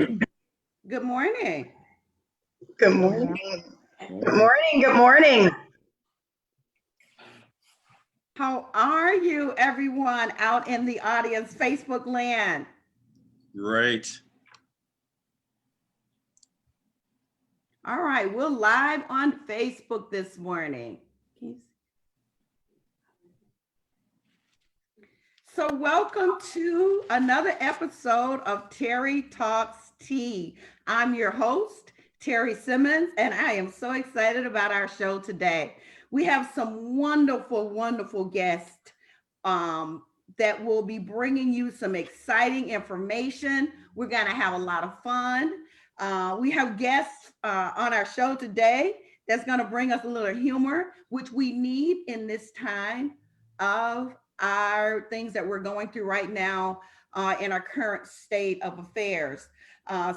Good morning. Good morning. Good morning. Good morning. How are you, everyone out in the audience, Facebook land? Great. All right, we're live on Facebook this morning. So, welcome to another episode of Terrie Talks Tea. I'm your host, Terrie Simmons, and I am so excited about our show today. We have some wonderful guests that will be bringing you some exciting information. We're going to have a lot of fun. We have guests on our show today that's going to bring us a little humor, which we need in this time of our things that we're going through right now in our current state of affairs.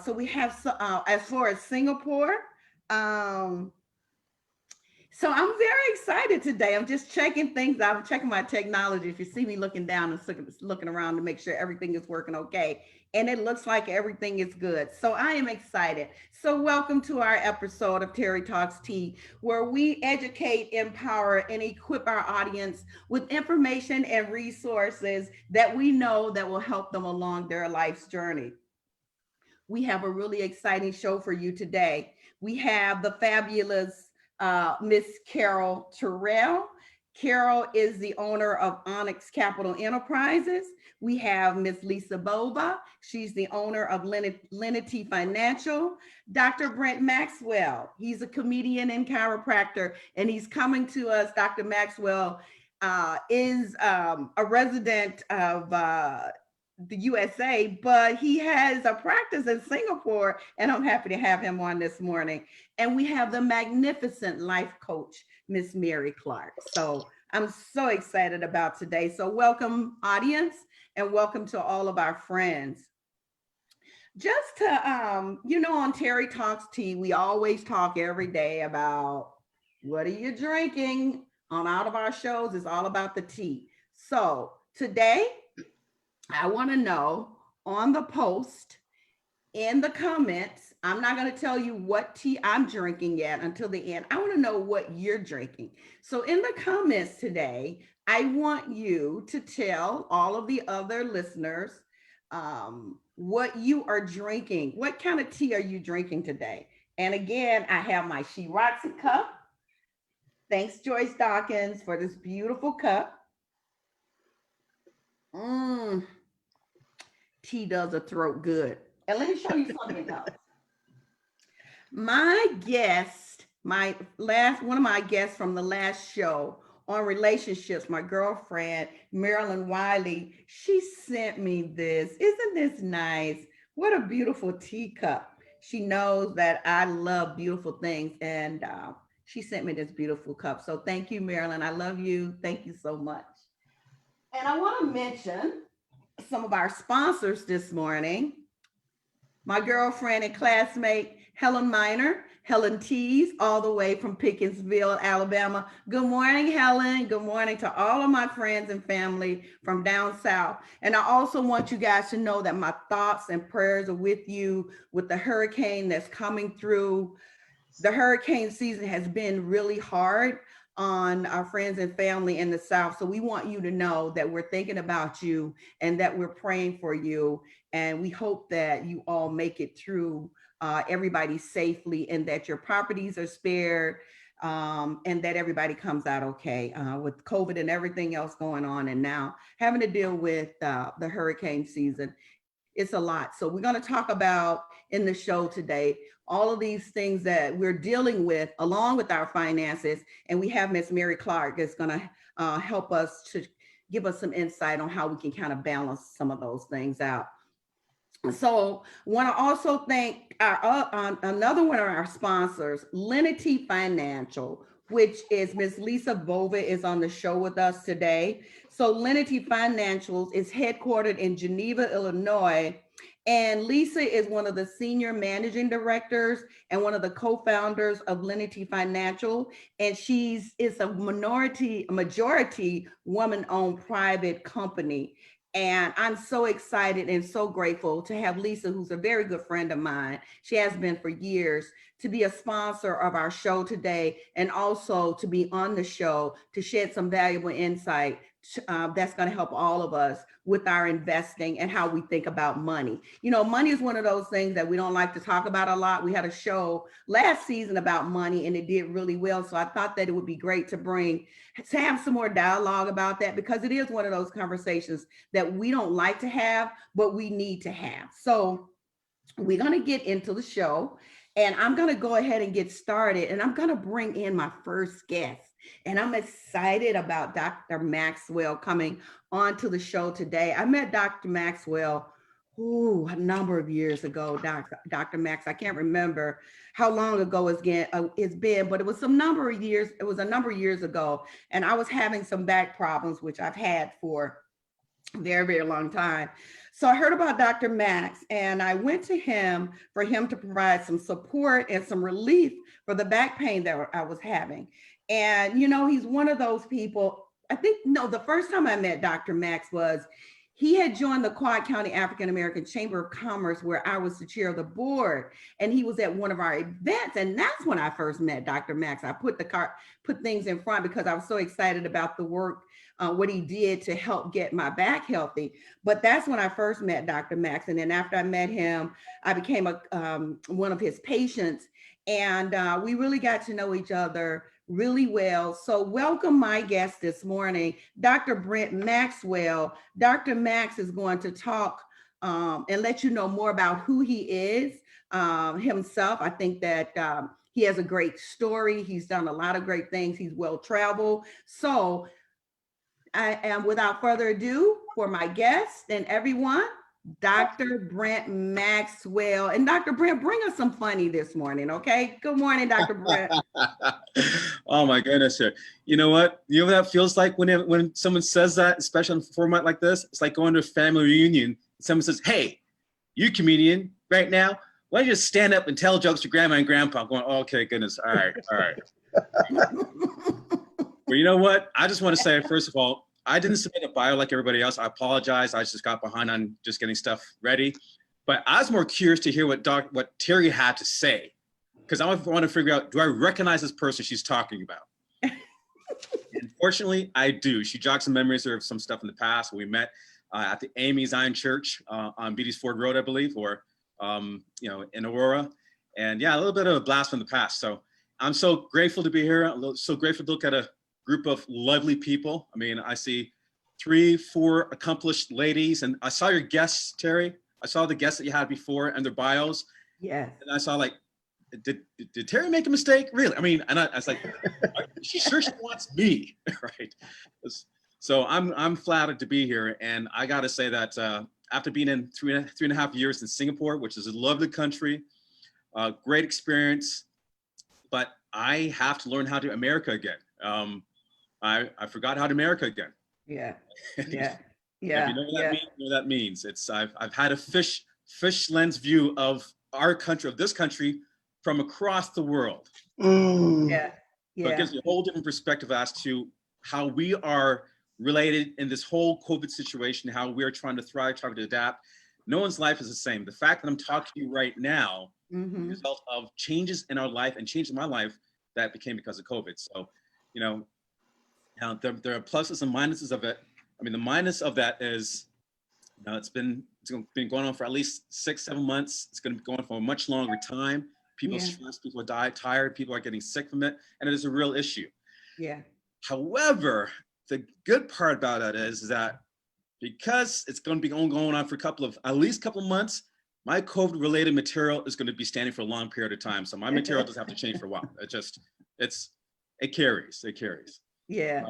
So we have, as far as Singapore, um, so I'm very excited today. I'm just checking things out. I'm checking my technology. If you see me looking down and looking around to make sure everything is working okay. And it looks like everything is good. So I am excited. So welcome to our episode of Terrie Talks Tea, where we educate, empower, and equip our audience with information and resources that we know that will help them along their life's journey. We have a really exciting show for you today. We have the fabulous Miss Carroll Terrell. Carroll is the owner of Onyx Capital Enterprises. We have Miss Lisa Bova. She's the owner of Lenity Financial. Dr. Brent Maxwell. He's a comedian and chiropractor, and he's coming to us. Dr. Maxwell is a resident of the USA, but he has a practice in Singapore, and I'm happy to have him on this morning. And we have the magnificent life coach, Miss Mary Clark. So I'm so excited about today. So welcome, audience, and welcome to all of our friends. Just to, on Terrie Talks Tea, we always talk every day about what are you drinking. On all of our shows, it's all about the tea. So today, I want to know on the post, in the comments. I'm not going to tell you what tea I'm drinking yet until the end. I want to know what you're drinking. So in the comments today, I want you to tell all of the other listeners what you are drinking. What kind of tea are you drinking today? And again, I have my She Rocks It cup. Thanks, Joyce Dawkins, for this beautiful cup. Tea does a throat good. And let me show you something else. My guest, one of my guests from the last show on relationships, my girlfriend, Marilyn Wiley, she sent me this. Isn't this nice? What a beautiful teacup. She knows that I love beautiful things, and she sent me this beautiful cup. So thank you, Marilyn. I love you. Thank you so much. And I want to mention some of our sponsors this morning. My girlfriend and classmate, Helen Miner, Helen Tees, all the way from Pickensville, Alabama. Good morning, Helen. Good morning to all of my friends and family from down south. And I also want you guys to know that my thoughts and prayers are with you with the hurricane that's coming through. The hurricane season has been really hard on our friends and family in the South. So we want you to know that we're thinking about you and that we're praying for you. And we hope that you all make it through everybody safely and that your properties are spared and that everybody comes out okay with COVID and everything else going on. And now having to deal with the hurricane season. It's a lot. So we're going to talk about in the show today all of these things that we're dealing with along with our finances. And we have Miss Mary Clark that's going to help us to give us some insight on how we can kind of balance some of those things out. So want to also thank our another one of our sponsors, Lenity Financial, which is Miss Lisa Bova is on the show with us today. So Lenity Financials is headquartered in Geneva, Illinois. And Lisa is one of the senior managing directors and one of the co-founders of Lenity Financial. And is a majority woman-owned private company. And I'm so excited and so grateful to have Lisa, who's a very good friend of mine. She has been for years, to be a sponsor of our show today, and also to be on the show to shed some valuable insight that's going to help all of us with our investing and how we think about money. You know, money is one of those things that we don't like to talk about a lot. We had a show last season about money and it did really well. So I thought that it would be great to have some more dialogue about that, because it is one of those conversations that we don't like to have, but we need to have. So we're going to get into the show, and I'm going to go ahead and get started, and I'm going to bring in my first guest. And I'm excited about Dr. Maxwell coming onto the show today. I met Dr. Maxwell a number of years ago. Dr. Max, I can't remember how long ago it's been, but it was a number of years ago. And I was having some back problems, which I've had for a very, very long time. So I heard about Dr. Max, and I went to him for him to provide some support and some relief for the back pain that I was having. And, you know, he's one of those people. The first time I met Dr. Max was he had joined the Quad County African American Chamber of Commerce, where I was the chair of the board, and he was at one of our events, and that's when I first met Dr. Max. I put things in front because I was so excited about the work, what he did to help get my back healthy. But that's when I first met Dr. Max, and then after I met him, I became one of his patients, and we really got to know each other really well. So welcome my guest this morning, Dr. Brent Maxwell. Dr. Max is going to talk and let you know more about who he is himself. I think that he has a great story. He's done a lot of great things. He's well traveled. So I am, without further ado, for my guest and everyone, Dr. Brent Maxwell. And Dr. Brent, bring us some funny this morning, okay? Good morning, Dr. Brent. Oh my goodness. You know what? You know what that feels like when someone says that, especially on a format like this? It's like going to a family reunion. Someone says, "Hey, you comedian right now, why don't you just stand up and tell jokes to grandma and grandpa?" I'm going, "Oh, okay, goodness. All right. Well, you know what? I just want to say, first of all, I didn't submit a bio like everybody else. I apologize. I just got behind on just getting stuff ready. But I was more curious to hear what Terrie had to say, because I want to figure out, do I recognize this person she's talking about? And fortunately, I do. She jogged some memories of some stuff in the past. We met at the Amy Zion Church on Beatty's Ford Road, I believe, or in Aurora. And yeah, a little bit of a blast from the past. So I'm so grateful to be here. I'm so grateful to look at a group of lovely people. I mean, I see 3-4 accomplished ladies, and I saw your guests, Terrie. I saw the guests that you had before and their bios. Yes. And I saw like, did Terrie make a mistake? Really? I mean, and I was like, is she sure she wants me? Right. So I'm flattered to be here. And I got to say that after being in three and a half years in Singapore, which is a lovely country, great experience, but I have to learn how to America again. I forgot how to America again. Yeah. If you know what that means, you know what that means. It's I've had a fish lens view of our country, of this country, from across the world. Yeah. So it gives me a whole different perspective as to how we are related in this whole COVID situation, how we're trying to thrive, trying to adapt. No one's life is the same. The fact that I'm talking to you right now is a result of changes in our life and changes in my life that became because of COVID. So, there are pluses and minuses of it. I mean, the minus of that is, it's been going on for at least 6-7 months. It's going to be going for a much longer time. People are stressed, people are tired, people are getting sick from it, and it is a real issue. Yeah. However, the good part about it is that because it's going to be going on for at least a couple of months, my COVID-related material is going to be standing for a long period of time. So my material doesn't have to change for a while. It carries. Yeah.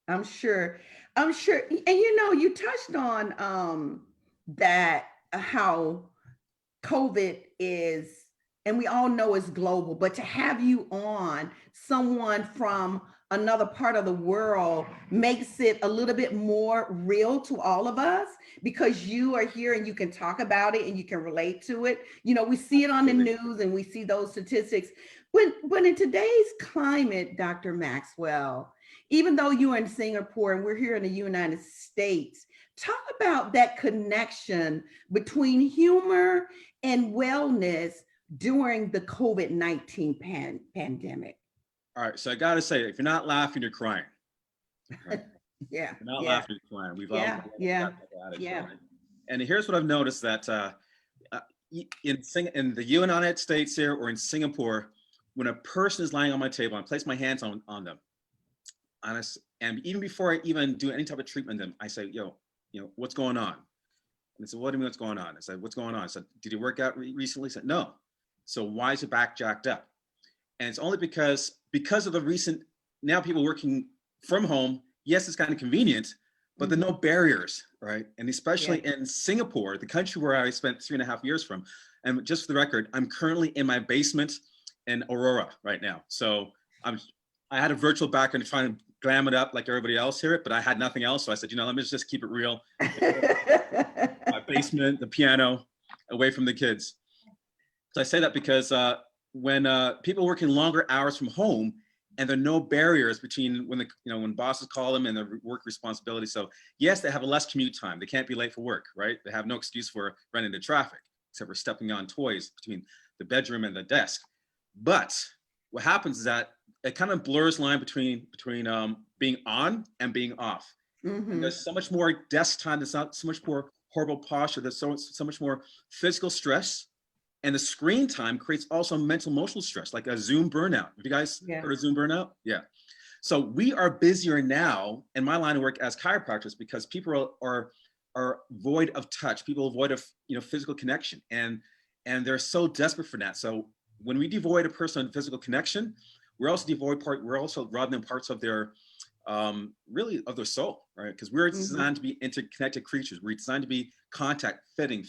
I'm sure. And you touched on that how COVID is, and we all know it's global, but to have you on, someone from another part of the world, makes it a little bit more real to all of us, because you are here and you can talk about it and you can relate to it. We see it on the news and we see those statistics. But in today's climate, Dr. Maxwell, even though you're in Singapore and we're here in the United States, talk about that connection between humor and wellness during the COVID-19 pandemic. All right, so I got to say, if you're not laughing, you're crying. Right? Yeah, If you're not yeah, laughing, you're crying. We've all yeah, yeah, addict, yeah. right? And here's what I've noticed that in the United States here or in Singapore, when a person is lying on my table, I place my hands on them, and even before I even do any type of treatment, them, I say, yo, what's going on? And they said, what do you mean what's going on? I said, what's going on? I said, did you work out recently? I said, no. So why is your back jacked up? And it's only because of the recent, now people working from home, yes, it's kind of convenient, but there are no barriers, right? And especially in Singapore, the country where I spent 3.5 years from. And just for the record, I'm currently in my basement in Aurora right now. So I had a virtual background to try and glam it up like everybody else here, but I had nothing else. So I said, let me just keep it real. My basement, the piano, away from the kids. So I say that because when people working longer hours from home, and there are no barriers between when bosses call them and their work responsibility. So yes, they have a less commute time. They can't be late for work, right? They have no excuse for running into traffic, except for stepping on toys between the bedroom and the desk. But what happens is that it kind of blurs the line between being on and being off. And there's so much more desk time. There's not so much more horrible posture. There's so much more physical stress. And the screen time creates also mental emotional stress, like a Zoom burnout. Have you guys heard of Zoom burnout? Yeah. So we are busier now in my line of work as chiropractors because people are void of touch. People are void of physical connection, and they're so desperate for that. So when we devoid a person of physical connection, we're also robbing them parts of their really of their soul, right? Because we're designed to be interconnected creatures. We're designed to be contact, fitting,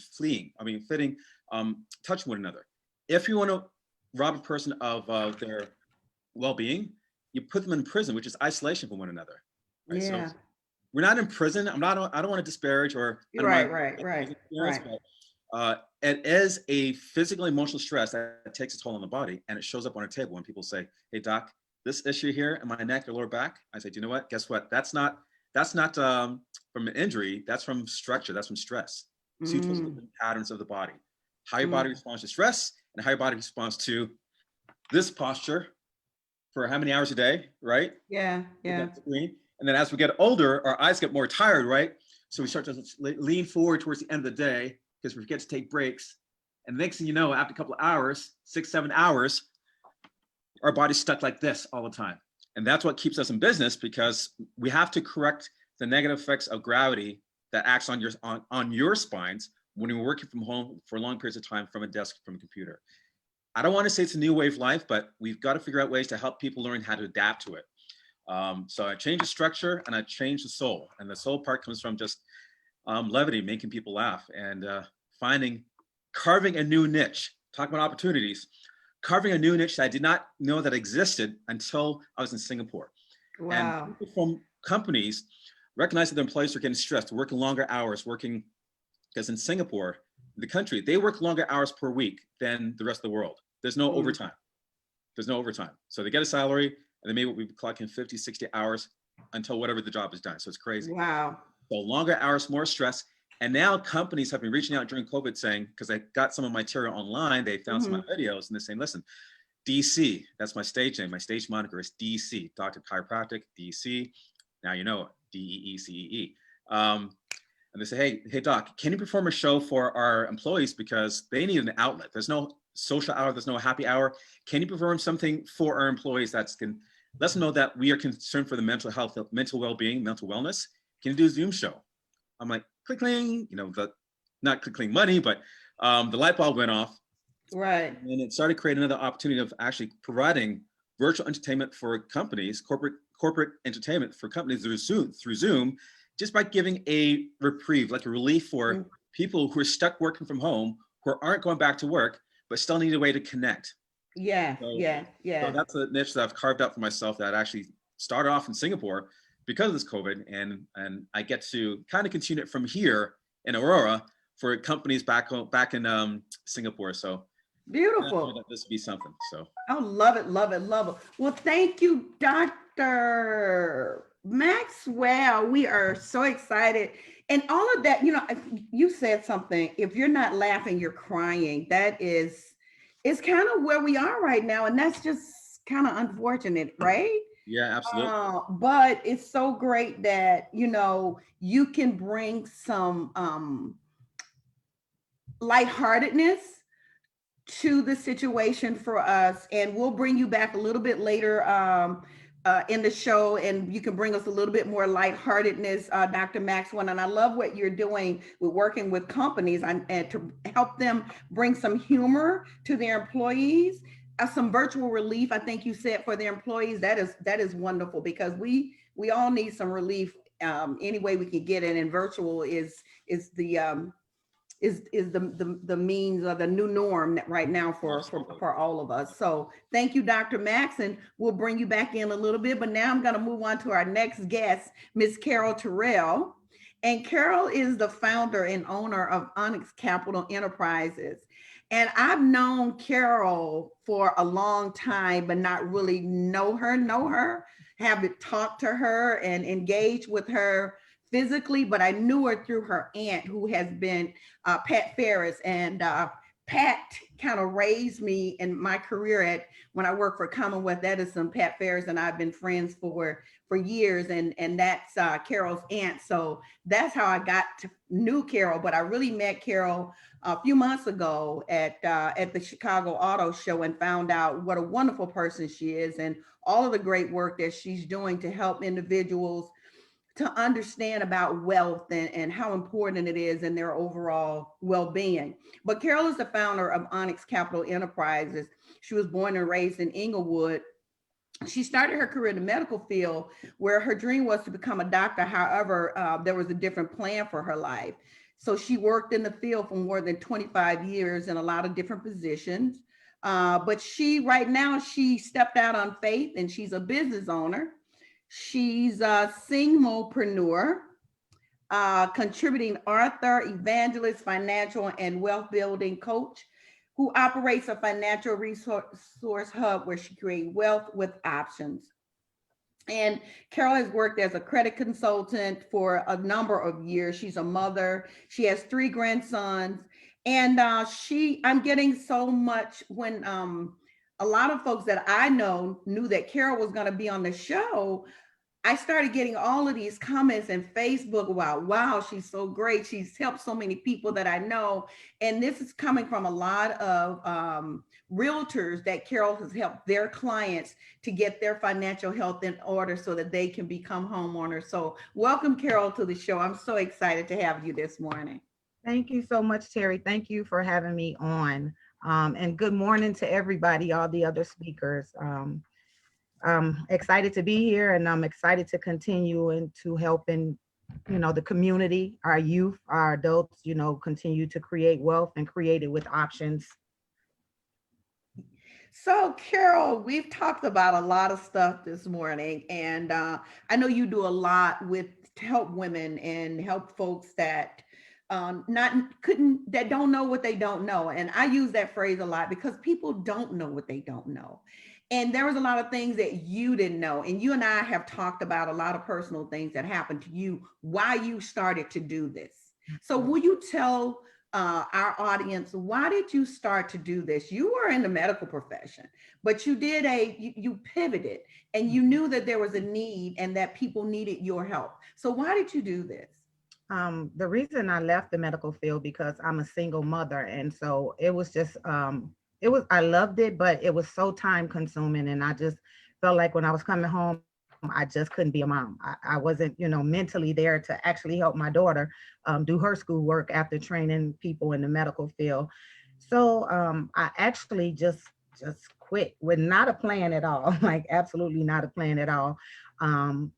touching one another. If you want to rob a person of their well-being, you put them in prison, which is isolation from one another. Right? Yeah. So we're not in prison. I don't want to disparage or Right. But it is a physical, emotional stress that takes a toll on the body, and it shows up on a table when people say, "Hey, doc, this issue here in my neck or lower back." I say, "Do you know what? Guess what? That's not from an injury. That's from structure. That's from stress. Suitable patterns of the body. How your body responds to stress and how your body responds to this posture for how many hours a day, right? Yeah. And then as we get older, our eyes get more tired, right? So we start to lean forward towards the end of the day because we forget to take breaks. And the next thing you know, after a couple of hours, 6-7 hours, our body's stuck like this all the time. And that's what keeps us in business, because we have to correct the negative effects of gravity that acts on your spines when we're working from home for long periods of time from a desk, from a computer. I don't want to say it's a new way of life, but we've got to figure out ways to help people learn how to adapt to it. So I changed the structure and I changed the soul. And the soul part comes from just levity, making people laugh, and carving a new niche. Talk about opportunities. Carving a new niche that I did not know that existed until I was in Singapore. Wow. And people from companies recognize that their employees are getting stressed, working longer hours, because in Singapore, the country, they work longer hours per week than the rest of the world. There's no overtime. So they get a salary and they maybe we clock in 50, 60 hours until whatever the job is done. So it's crazy. Wow. So longer hours, more stress. And now companies have been reaching out during COVID saying, because I got some of my material online, they found some of my videos and they're saying, listen, DC, that's my stage name. My stage moniker is DC, Dr. Chiropractic, DC. Now you know it, DEECEE. And they say, hey, doc, can you perform a show for our employees because they need an outlet? There's no social hour, there's no happy hour. Can you perform something for our employees that can let them know that we are concerned for the mental health, mental well-being, mental wellness? Can you do a Zoom show? I'm like, click-cling, not click-cling money, but the light bulb went off. Right. And it started creating another opportunity of actually providing virtual entertainment for companies, corporate entertainment for companies through Zoom, just by giving a reprieve, like a relief for people who are stuck working from home, who aren't going back to work, but still need a way to connect. Yeah. So that's a niche that I've carved out for myself that actually started off in Singapore because of this COVID, and I get to kind of continue it from here in Aurora for companies back in Singapore. So beautiful. This would be something. So I love it. Well, thank you, Dr. Maxwell. We are so excited And all of that, you said something, if you're not laughing, you're crying. It's kind of where we are right now. And that's just kind of unfortunate, right? Yeah, absolutely. But it's so great that, you can bring some lightheartedness to the situation for us, and we'll bring you back a little bit later in the show, and you can bring us a little bit more lightheartedness, Dr. Maxwell. And I love what you're doing with working with companies and to help them bring some humor to their employees, some virtual relief. I think you said for their employees, that is wonderful, because we all need some relief any way we can get it, and virtual is the means of the new norm right now for all of us. So thank you, Dr. Max, and we'll bring you back in a little bit. But now I'm going to move on to our next guest, Miss Carroll Terrell. And Carroll is the founder and owner of Onyx Capital Enterprises. And I've known Carroll for a long time, but not really know her, haven't talked to her and engaged with her physically, but I knew her through her aunt, who has been Pat Ferris. And Pat kind of raised me in my career when I worked for Commonwealth Edison. Pat Ferris and I've been friends for years, and that's Carol's aunt. So that's how I knew Carol. But I really met Carol a few months ago at the Chicago Auto Show, and found out what a wonderful person she is, and all of the great work that she's doing to help individuals to understand about wealth and how important it is in their overall well-being. But Carol is the founder of Onyx Capital Enterprises. She was born and raised in Inglewood. She started her career in the medical field, where her dream was to become a doctor. However, there was a different plan for her life. So she worked in the field for more than 25 years in a lot of different positions. But right now, she stepped out on faith, and she's a business owner. She's a singlepreneur, contributing author, evangelist, financial and wealth building coach, who operates a financial resource hub where she creates wealth with options. And Carol has worked as a credit consultant for a number of years. She's a mother. She has 3 grandsons. And I'm getting so much when a lot of folks that I know knew that Carol was going to be on the show. I started getting all of these comments in Facebook about, wow, she's so great. She's helped so many people that I know. And this is coming from a lot of realtors that Carol has helped their clients to get their financial health in order so that they can become homeowners. So welcome, Carol, to the show. I'm so excited to have you this morning. Thank you so much, Terry. Thank you for having me on. And good morning to everybody, all the other speakers. I'm excited to be here, and I'm excited to continue and to help in, the community, our youth, our adults, continue to create wealth and create it with options. So, Carol, we've talked about a lot of stuff this morning, and I know you do a lot to help women and help folks that that don't know what they don't know. And I use that phrase a lot because people don't know what they don't know. And there was a lot of things that you didn't know. And you and I have talked about a lot of personal things that happened to you, why you started to do this. So will you tell our audience, why did you start to do this? You were in the medical profession, but you pivoted, and you knew that there was a need and that people needed your help. So why did you do this? The reason I left the medical field, because I'm a single mother. And so it was just, I loved it, but it was so time consuming. And I just felt like when I was coming home, I just couldn't be a mom. I wasn't, mentally there to actually help my daughter do her schoolwork after training people in the medical field. So I actually just quit with not a plan at all, like absolutely not a plan at all.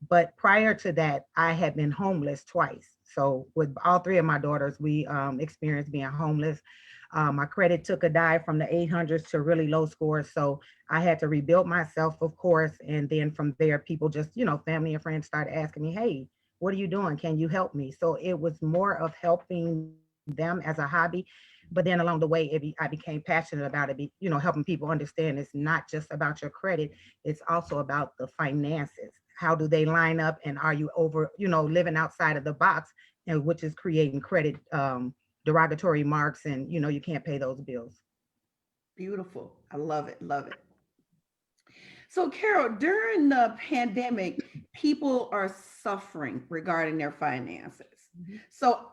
But prior to that, I had been homeless twice. So with all 3 of my daughters, we experienced being homeless. My credit took a dive from the 800s to really low scores. So I had to rebuild myself, of course. And then from there, people just, family and friends started asking me, hey, what are you doing? Can you help me? So it was more of helping them as a hobby. But then along the way, I became passionate about it, helping people understand it's not just about your credit. It's also about the finances. How do they line up? And are you living outside of the box and which is creating credit derogatory marks, and you can't pay those bills. Beautiful. I love it. Love it. So, Carol, during the pandemic, people are suffering regarding their finances. Mhm. So,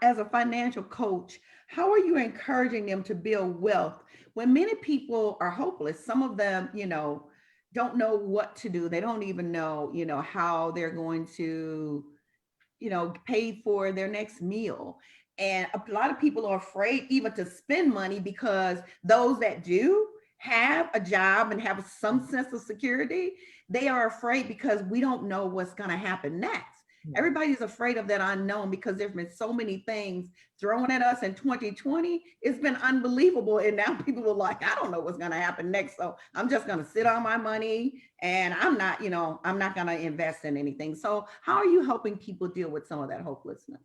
as a financial coach, how are you encouraging them to build wealth when many people are hopeless? Some of them, don't know what to do. They don't even know, how they're going to, pay for their next meal. And a lot of people are afraid even to spend money because those that do have a job and have some sense of security, they are afraid because we don't know what's going to happen next. Yeah. Everybody's afraid of that unknown because there's been so many things thrown at us in 2020. It's been unbelievable. And now people are like, I don't know what's going to happen next. So I'm just going to sit on my money and I'm not going to invest in anything. So how are you helping people deal with some of that hopelessness?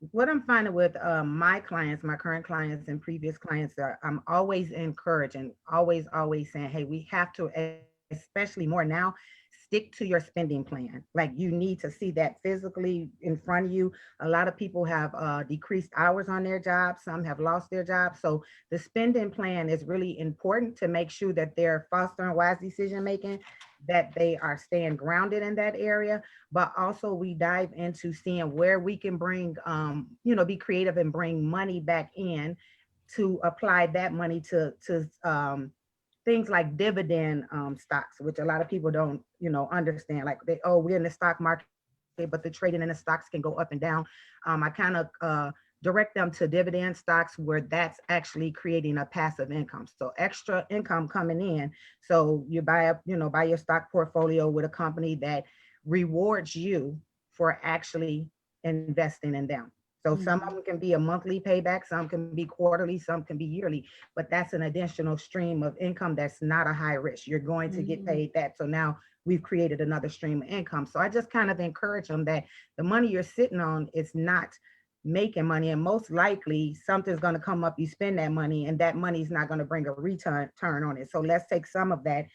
What I'm finding with my clients, my current clients and previous clients, I'm always encouraging, always saying, hey, we have to, especially more now, stick to your spending plan. Like, you need to see that physically in front of you. A lot of people have decreased hours on their jobs. Some have lost their jobs. So the spending plan is really important to make sure that they're fostering wise decision making, that they are staying grounded in that area. But also we dive into seeing where we can bring, be creative and bring money back in to apply that money to things like dividend stocks, which a lot of people don't, understand. Like, we're in the stock market, but the trading in the stocks can go up and down. I kind of direct them to dividend stocks where that's actually creating a passive income. So extra income coming in. So you buy your stock portfolio with a company that rewards you for actually investing in them. So some of them can be a monthly payback, some can be quarterly, some can be yearly, but that's an additional stream of income that's not a high risk. You're going to get paid that. So now we've created another stream of income. So I just kind of encourage them that the money you're sitting on is not making money, and most likely something's going to come up, you spend that money, and that money is not going to bring a return on it. So let's take some of that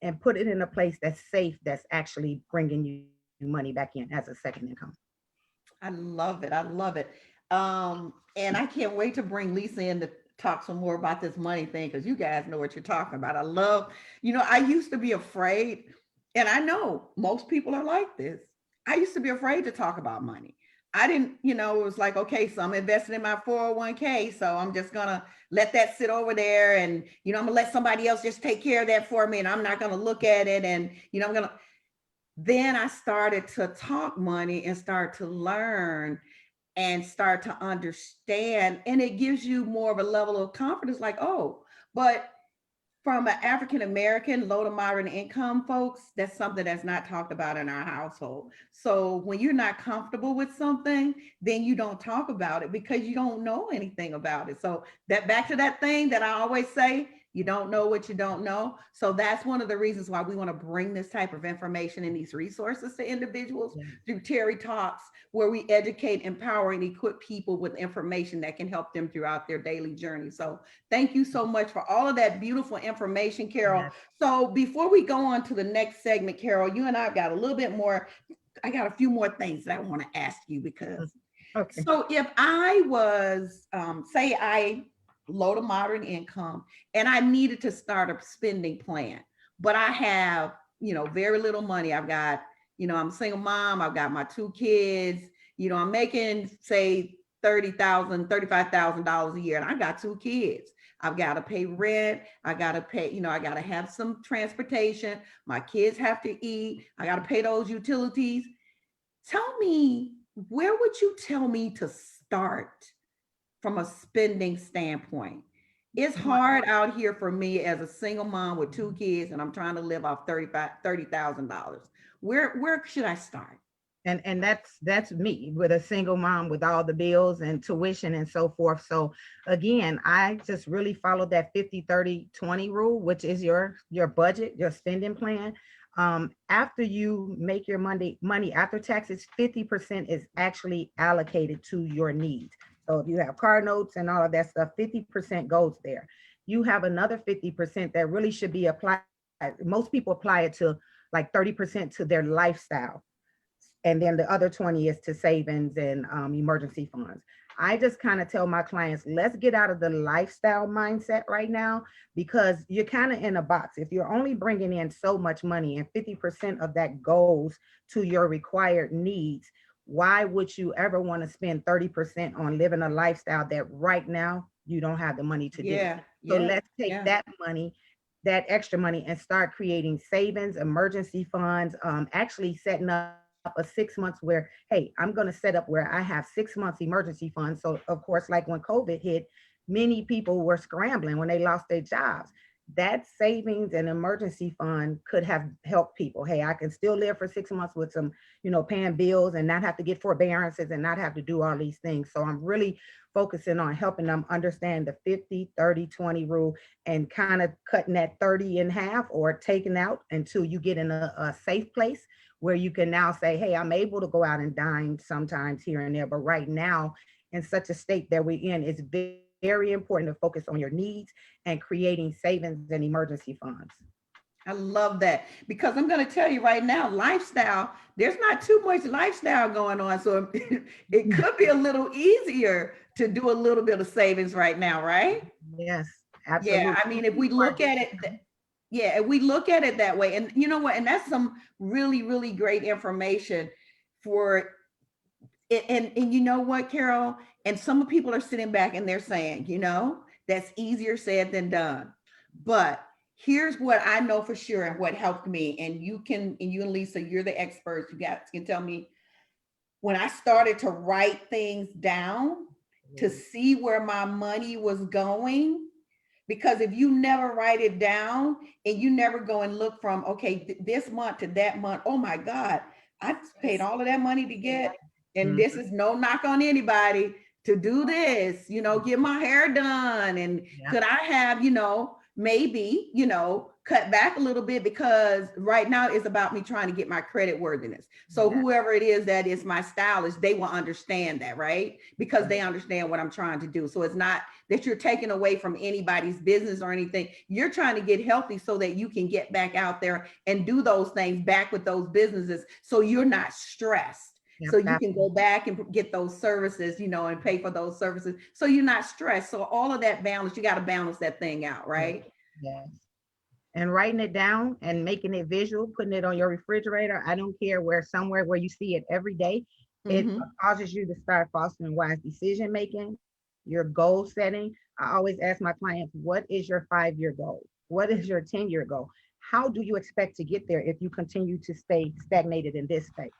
and put it in a place that's safe, that's actually bringing you money back in as a second income. I love it. I love it. And I can't wait to bring Lisa in to talk some more about this money thing because you guys know what you're talking about. I love, I used to be afraid, and I know most people are like this. I used to be afraid to talk about money. I didn't, it was like, okay, so I'm investing in my 401k. So I'm just gonna let that sit over there, and I'm gonna let somebody else just take care of that for me, and I'm not gonna look at it. And I'm gonna then I started to talk money and start to learn and start to understand. And it gives you more of a level of confidence, like, oh, but from an African American, low to moderate income folks, that's something that's not talked about in our household. So when you're not comfortable with something, then you don't talk about it because you don't know anything about it. So that back to that thing that I always say, you don't know what you don't know. So that's one of the reasons why we want to bring this type of information and these resources to individuals through Terrie Talks, where we educate, empower, and equip people with information that can help them throughout their daily journey. So thank you so much for all of that beautiful information, Carol. Yes. So before we go on to the next segment, Carol, you and I got a little bit more, I got a few more things that I want to ask you because, Okay. so if I was, say I low to moderate income and I needed to start a spending plan, but I have, very little money. I've got, I'm a single mom, I've got my two kids, I'm making say $35,000 a year, and I got two kids. I've got to pay rent. I got to pay, I got to have some transportation. My kids have to eat. I got to pay those utilities. Tell me, where would you tell me to start from a spending standpoint? It's hard out here for me as a single mom with two kids, and I'm trying to live off $30,000. Where should I start? And that's me with a single mom with all the bills and tuition and so forth. So again, I just really follow that 50-30-20 rule, which is your budget, your spending plan. After you make your money after taxes, 50% is actually allocated to your needs. So if you have car notes and all of that stuff, 50% goes there. You have another 50% that really should be applied. Most people apply it to like 30% to their lifestyle. And then the other 20 is to savings and emergency funds. I just kind of tell my clients, let's get out of the lifestyle mindset right now, because you're kind of in a box. If you're only bringing in so much money and 50% of that goes to your required needs, why would you ever want to spend 30% on living a lifestyle that right now you don't have the money to do? Yeah. So Yeah. let's take Yeah. that money, that extra money, and start creating savings, emergency funds, actually setting up a 6 months where, hey, I'm going to set up where I have 6 months emergency funds. So of course, like when COVID hit, many people were scrambling when they lost their jobs. That savings and emergency fund could have helped people. Hey, I can still live for 6 months with some, paying bills and not have to get forbearances and not have to do all these things. So I'm really focusing on helping them understand the 50-30-20 rule and kind of cutting that 30 in half or taking out until you get in a safe place where you can now say, hey, I'm able to go out and dine sometimes here and there. But right now, in such a state that we're in, it's very important to focus on your needs and creating savings and emergency funds. I love that, because I'm going to tell you right now, lifestyle, there's not too much lifestyle going on. So it could be a little easier to do a little bit of savings right now, right? Yes, absolutely. Yeah. I mean, if we look at it, yeah, if we look at it that way, and you know what, and that's some really, really great information for it. And you know what, Carol, and some people are sitting back and they're saying, that's easier said than done. But here's what I know for sure and what helped me. And you and Lisa, you're the experts. You guys can tell me, when I started to write things down to see where my money was going. Because if you never write it down and you never go and look from, okay, this month to that month, oh my God, I paid all of that money to get, and this is no knock on anybody, to do this, get my hair done. And could I have, maybe, cut back a little bit, because right now it's about me trying to get my credit worthiness. So whoever it is that is my stylist, they will understand that, right? Because they understand what I'm trying to do. So it's not that you're taking away from anybody's business or anything. You're trying to get healthy so that you can get back out there and do those things back with those businesses, so you're not stressed. So you can go back and get those services, and pay for those services. So you're not stressed. So all of that balance, you got to balance that thing out, right? Yes. And writing it down and making it visual, putting it on your refrigerator. I don't care somewhere where you see it every day. It causes you to start fostering wise decision making, your goal setting. I always ask my clients, what is your 5-year goal? What is your 10-year goal? How do you expect to get there if you continue to stay stagnated in this space?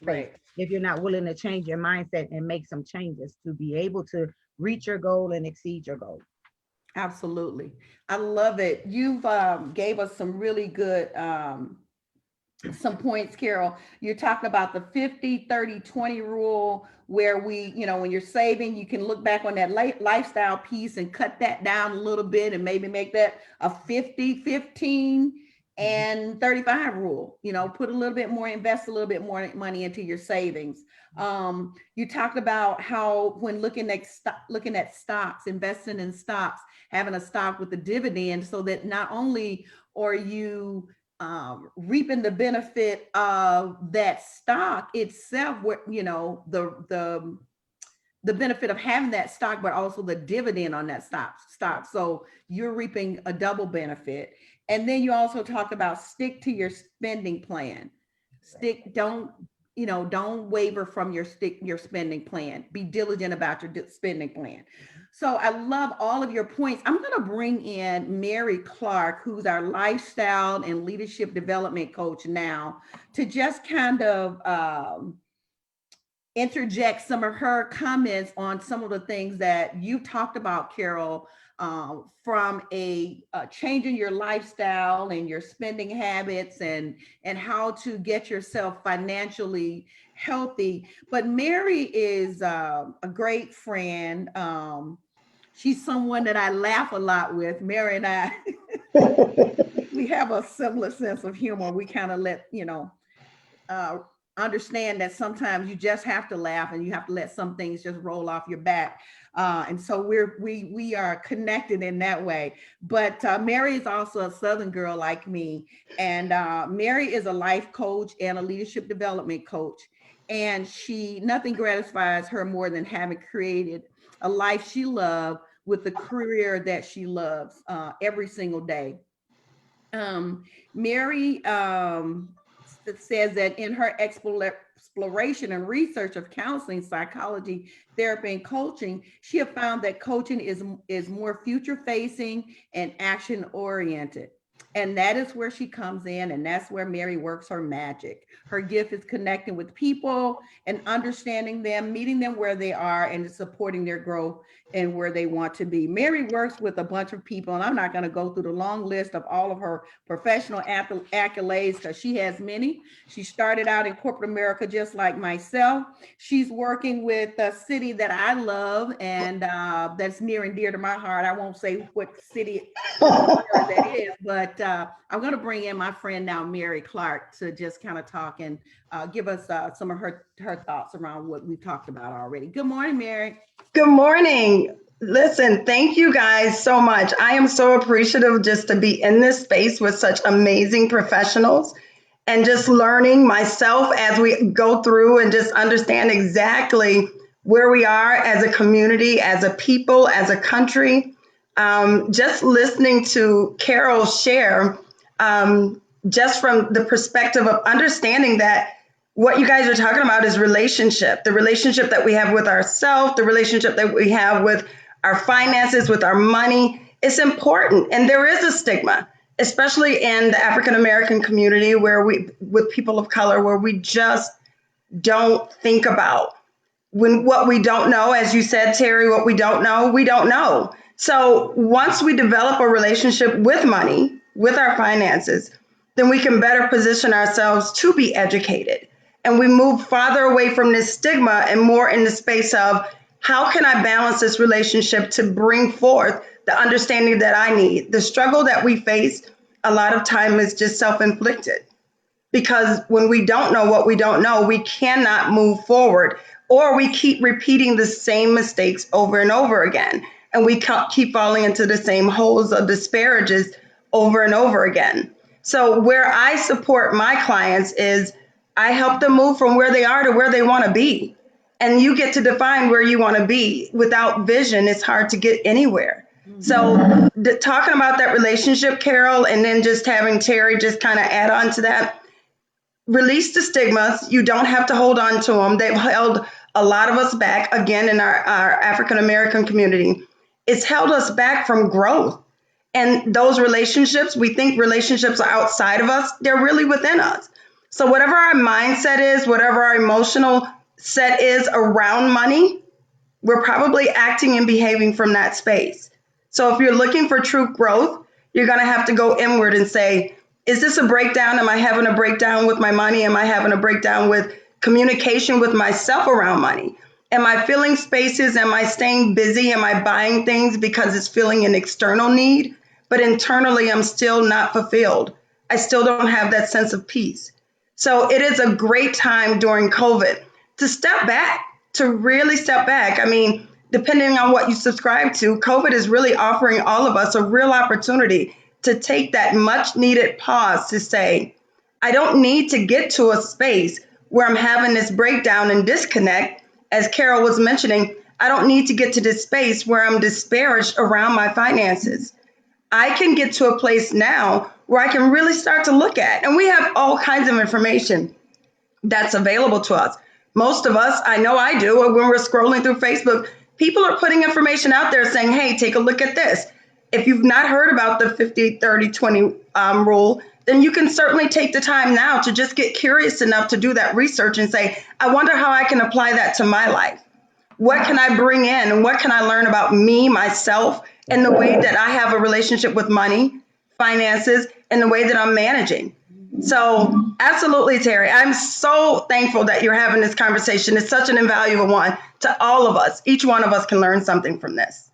Right. If you're not willing to change your mindset and make some changes to be able to reach your goal and exceed your goal. Absolutely. I love it. You've gave us some really good some points, Carol. You're talking about the 50-30-20 rule, where we, when you're saving, you can look back on that lifestyle piece and cut that down a little bit and maybe make that a 50-15 and 35 rule. Put a little bit more, invest a little bit more money into your savings. You talked about how when looking at stocks, investing in stocks, having a stock with a dividend, so that not only are you reaping the benefit of that stock itself, where the benefit of having that stock, but also the dividend on that stock. So you're reaping a double benefit. And then you also talk about stick to your spending plan. Don't waver from your spending plan. Be diligent about your spending plan. So I love all of your points. I'm going to bring in Mary Clark, who's our lifestyle and leadership development coach now, to just kind of interject some of her comments on some of the things that you talked about, Carol, from a changing your lifestyle and your spending habits and how to get yourself financially healthy. But Mary is a great friend. She's someone that I laugh a lot with. Mary and I, we have a similar sense of humor. We kind of let, understand that sometimes you just have to laugh and you have to let some things just roll off your back. And so we are connected in that way. But Mary is also a Southern girl like me. And Mary is a life coach and a leadership development coach. And nothing gratifies her more than having created a life she loved with the career that she loves every single day. Mary says that in her exploration and research of counseling, psychology, therapy, and coaching, she have found that coaching is more future facing and action oriented. And that is where she comes in, and that's where Mary works her magic. Her gift is connecting with people and understanding them, meeting them where they are, and supporting their growth and where they want to be. Mary works with a bunch of people, and I'm not going to go through the long list of all of her professional accolades because she has many. She started out in corporate America just like myself. She's working with a city that I love and that's near and dear to my heart. I won't say what city that is, but I'm going to bring in my friend now, Mary Clark, to just kind of talk and give us some of her thoughts around what we talked about already. Good morning, Mary. Good morning. Listen, thank you guys so much. I am so appreciative just to be in this space with such amazing professionals and just learning myself as we go through and just understand exactly where we are as a community, as a people, as a country. Just listening to Carol share, just from the perspective of understanding that what you guys are talking about is the relationship that we have with ourselves, the relationship that we have with our finances, with our money. It's important. And there is a stigma, especially in the African American community with people of color, where we just don't think about what we don't know. As you said, Terry, what we don't know. So once we develop a relationship with money, with our finances, then we can better position ourselves to be educated. And we move farther away from this stigma and more in the space of how can I balance this relationship to bring forth the understanding that I need. The struggle that we face a lot of time is just self-inflicted, because when we don't know what we don't know, we cannot move forward, or we keep repeating the same mistakes over and over again. And we keep falling into the same holes of disparages over and over again. So where I support my clients is I help them move from where they are to where they want to be. And you get to define where you want to be. Without vision, it's hard to get anywhere. So talking about that relationship, Carol, and then just having Terry just kind of add on to that, release the stigmas. You don't have to hold on to them. They've held a lot of us back, again, in our African American community. It's held us back from growth. And those relationships, we think relationships are outside of us. They're really within us. So whatever our mindset is, whatever our emotional set is around money, we're probably acting and behaving from that space. So if you're looking for true growth, you're going to have to go inward and say, is this a breakdown? Am I having a breakdown with my money? Am I having a breakdown with communication with myself around money? Am I filling spaces? Am I staying busy? Am I buying things because it's filling an external need? But internally, I'm still not fulfilled. I still don't have that sense of peace. So it is a great time during COVID to step back, to really step back. I mean, depending on what you subscribe to, COVID is really offering all of us a real opportunity to take that much needed pause to say, I don't need to get to a space where I'm having this breakdown and disconnect. As Carol was mentioning, I don't need to get to this space where I'm disparaged around my finances. I can get to a place now where I can really start to look at, and we have all kinds of information that's available to us. Most of us, I know I do, when we're scrolling through Facebook, people are putting information out there saying, hey, take a look at this. If you've not heard about the 50-30-20 rule, then you can certainly take the time now to just get curious enough to do that research and say, I wonder how I can apply that to my life. What can I bring in and what can I learn about me, myself, and the way that I have a relationship with money, finances, and the way that I'm managing. So absolutely, Terry, I'm so thankful that you're having this conversation. It's such an invaluable one to all of us. Each one of us can learn something from this.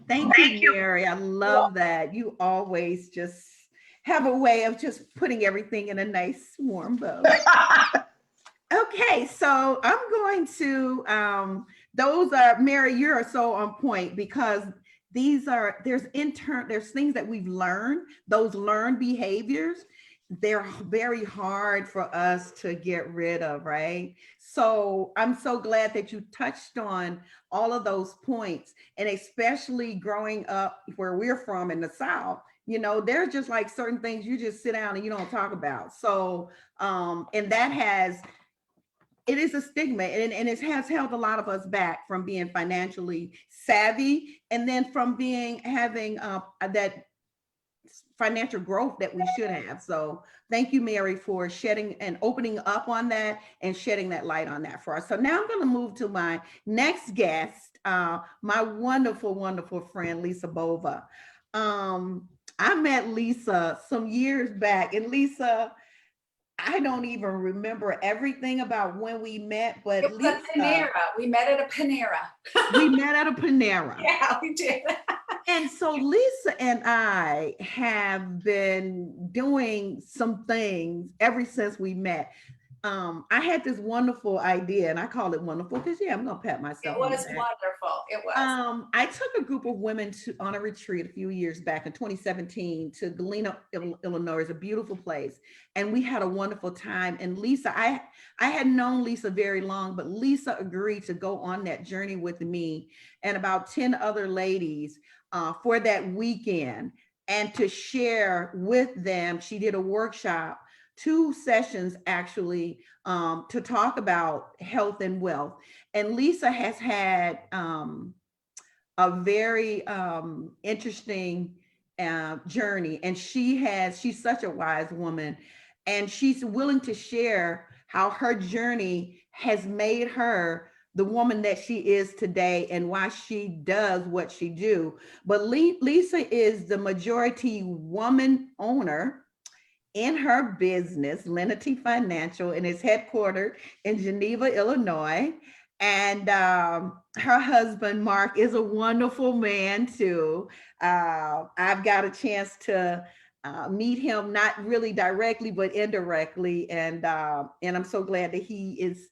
Thank you, Mary. I love that. You always just have a way of just putting everything in a nice warm bow. Okay, so I'm going to, Mary, you're so on point because there's things that we've learned, those learned behaviors. they're very hard for us to get rid of, right? So I'm so glad that you touched on all of those points, and especially growing up where we're from in the South. You know, there's just like certain things you just sit down and you don't talk about. So, and that has, it is a stigma, and it has held a lot of us back from being financially savvy, and then from being having that financial growth that we should have. So thank you, Mary, for shedding and opening up on that and shedding that light on that for us. So now I'm going to move to my next guest, my wonderful, wonderful friend, Lisa Bova. I met Lisa some years back, and Lisa, I don't even remember everything about when we met, but It was a Panera. We met at a Panera. We met at a Panera. Yeah, we did. And so Lisa and I have been doing some things ever since we met. I had this wonderful idea, and I call it wonderful because, yeah, I'm gonna pat myself. It was wonderful. It was. I took a group of women on a retreat a few years back in 2017 to Galena, Illinois. It's a beautiful place, and we had a wonderful time. And Lisa, I had known Lisa very long, but Lisa agreed to go on that journey with me and about 10 other ladies for that weekend, and to share with them. She did a workshop, 2 sessions actually, to talk about health and wealth. And Lisa has had a very interesting journey, and she's such a wise woman, and she's willing to share how her journey has made her the woman that she is today and why she does what she do. But Lisa is the majority woman owner in her business, Lenity Financial, and is headquartered in Geneva, Illinois. And her husband, Mark, is a wonderful man too. I've got a chance to meet him, not really directly, but indirectly. And I'm so glad that he is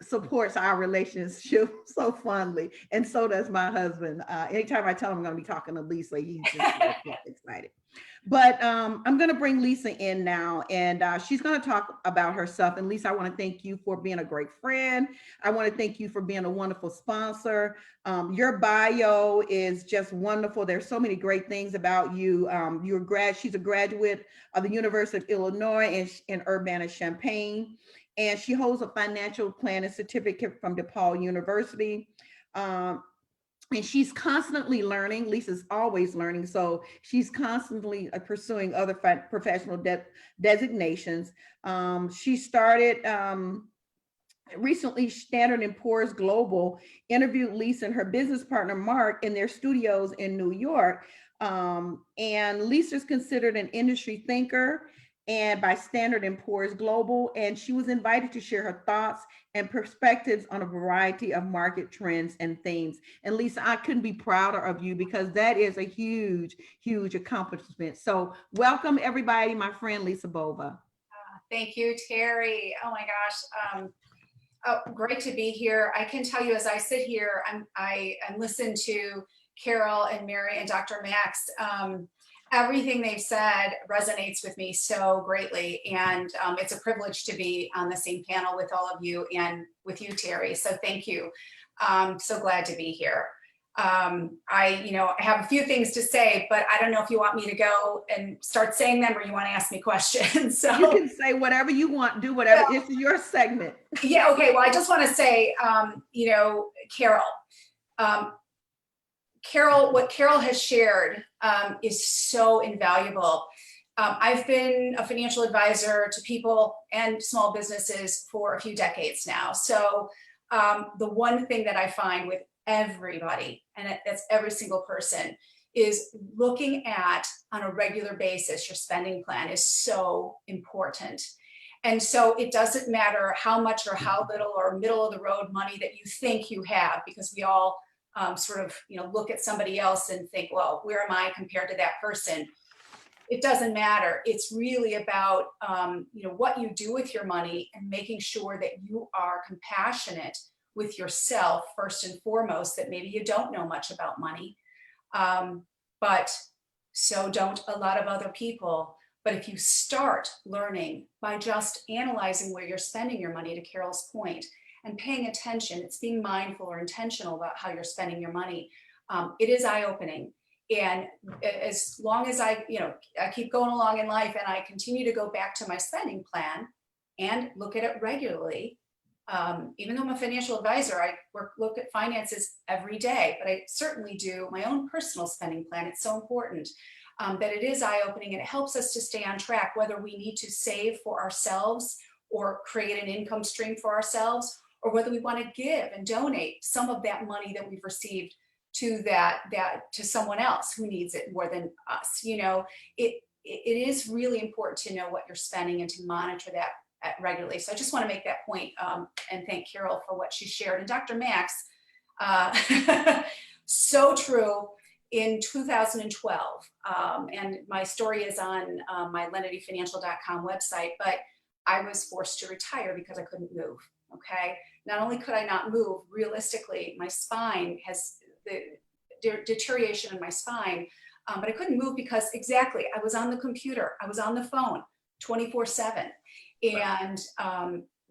supports our relationship so fondly. And so does my husband. Anytime I tell him I'm going to be talking to Lisa, he's just excited. But I'm going to bring Lisa in now, and she's going to talk about herself. And Lisa, I want to thank you for being a great friend. I want to thank you for being a wonderful sponsor. Your bio is just wonderful. There's so many great things about you. She's a graduate of the University of Illinois in Urbana-Champaign, and she holds a financial planning certificate from DePaul University. And she's constantly learning. Lisa's always learning. So she's constantly pursuing other professional designations. She started recently, Standard & Poor's Global interviewed Lisa and her business partner, Mark, in their studios in New York. And Lisa's considered an industry thinker and by Standard & Poor's Global, and she was invited to share her thoughts and perspectives on a variety of market trends and themes. And Lisa, I couldn't be prouder of you because that is a huge, huge accomplishment. So welcome everybody, my friend Lisa Bova. Thank you, Terry. Oh my gosh. Great to be here. I can tell you as I sit here, I listen to Carroll and Mary and Dr. Max. Everything they've said resonates with me so greatly, and it's a privilege to be on the same panel with all of you and with you, Terry. So thank you. So glad to be here. I have a few things to say, but I don't know if you want me to go and start saying them or you want to ask me questions. So you can say whatever you want, do whatever. Well, it's your segment. Yeah. Okay. Well, I just want to say, Carroll, what Carroll has shared is so invaluable. I've been a financial advisor to people and small businesses for a few decades now. So the one thing that I find with everybody, and that's every single person, is looking at on a regular basis, your spending plan is so important. And so it doesn't matter how much or how little or middle of the road money that you think you have, because we all look at somebody else and think, well, where am I compared to that person? It doesn't matter. It's really about, what you do with your money and making sure that you are compassionate with yourself first and foremost, that maybe you don't know much about money, but so don't a lot of other people. But if you start learning by just analyzing where you're spending your money, to Carol's point, and paying attention, it's being mindful or intentional about how you're spending your money. It is eye-opening. And as long as I keep going along in life and I continue to go back to my spending plan and look at it regularly, even though I'm a financial advisor, I look at finances every day, but I certainly do my own personal spending plan. It's so important that it is eye-opening, and it helps us to stay on track, whether we need to save for ourselves or create an income stream for ourselves, or whether we want to give and donate some of that money that we've received to to someone else who needs it more than us. It is really important to know what you're spending and to monitor that regularly. So I just want to make that point, and thank Carol for what she shared. And Dr. Max, so true. In 2012, and my story is on my lenityfinancial.com website, but I was forced to retire because I couldn't move. Okay. Not only could I not move, realistically, my spine has the deterioration in my spine, but I couldn't move because exactly, I was on the computer, I was on the phone 24/7. And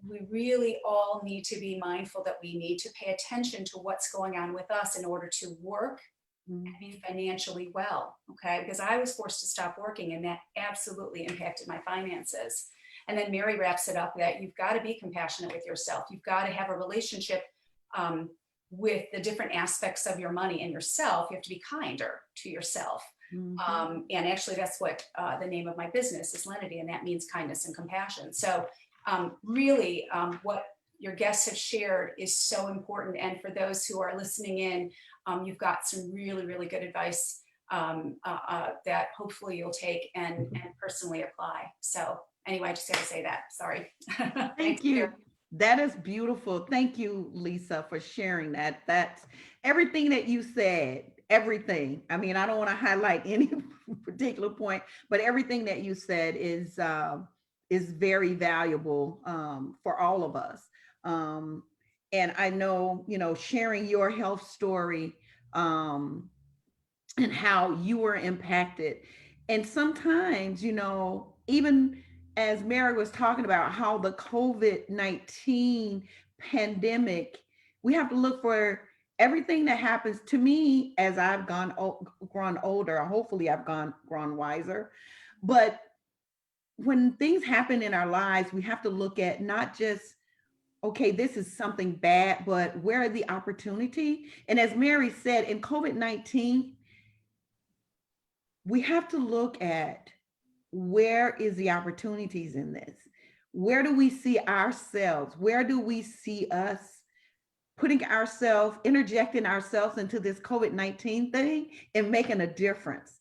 we really all need to be mindful that we need to pay attention to what's going on with us in order to work and be financially well. Okay. Because I was forced to stop working, and that absolutely impacted my finances. And then Mary wraps it up that you've got to be compassionate with yourself. You've got to have a relationship with the different aspects of your money and yourself. You have to be kinder to yourself. And actually that's what the name of my business is, Lenity, and that means kindness and compassion. So really what your guests have shared is so important. And for those who are listening in, you've got some really, really good advice that hopefully you'll take and personally apply. So anyway, I just had to say that. Sorry. Thank you. That is beautiful. Thank you, Lisa, for sharing that. That's everything that you said, everything. I mean, I don't want to highlight any particular point, but everything that you said is very valuable for all of us. And I know, sharing your health story and how you were impacted. And sometimes, even as Mary was talking about how the COVID-19 pandemic, we have to look for everything that happens to me as I've grown older. Hopefully I've grown wiser. But when things happen in our lives, we have to look at not just, okay, this is something bad, but where are the opportunity? And as Mary said, in COVID-19, we have to look at where is the opportunities in this? Where do we see ourselves? Where do we see us interjecting ourselves into this COVID-19 thing and making a difference?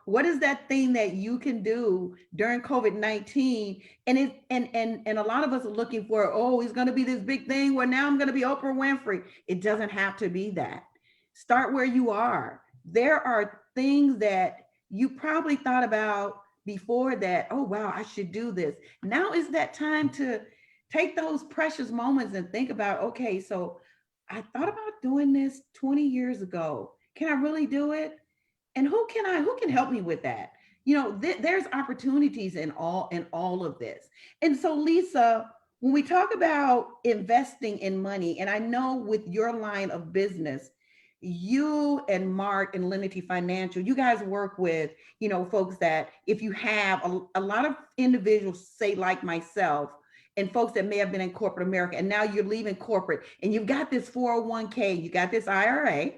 What is that thing that you can do during COVID-19? And a lot of us are looking for, oh, it's going to be this big thing where now I'm going to be Oprah Winfrey. It doesn't have to be that. Start where you are. There are things that you probably thought about before that, oh, wow, I should do this. Now is that time to take those precious moments and think about, okay, so I thought about doing this 20 years ago. Can I really do it? And who can help me with that? There's opportunities in all of this. And so, Lisa, when we talk about investing in money, and I know with your line of business, you and Mark and Lenity Financial, you guys work with, folks that if you have a lot of individuals, say like myself, and folks that may have been in corporate America, and now you're leaving corporate and you've got this 401k, you got this IRA,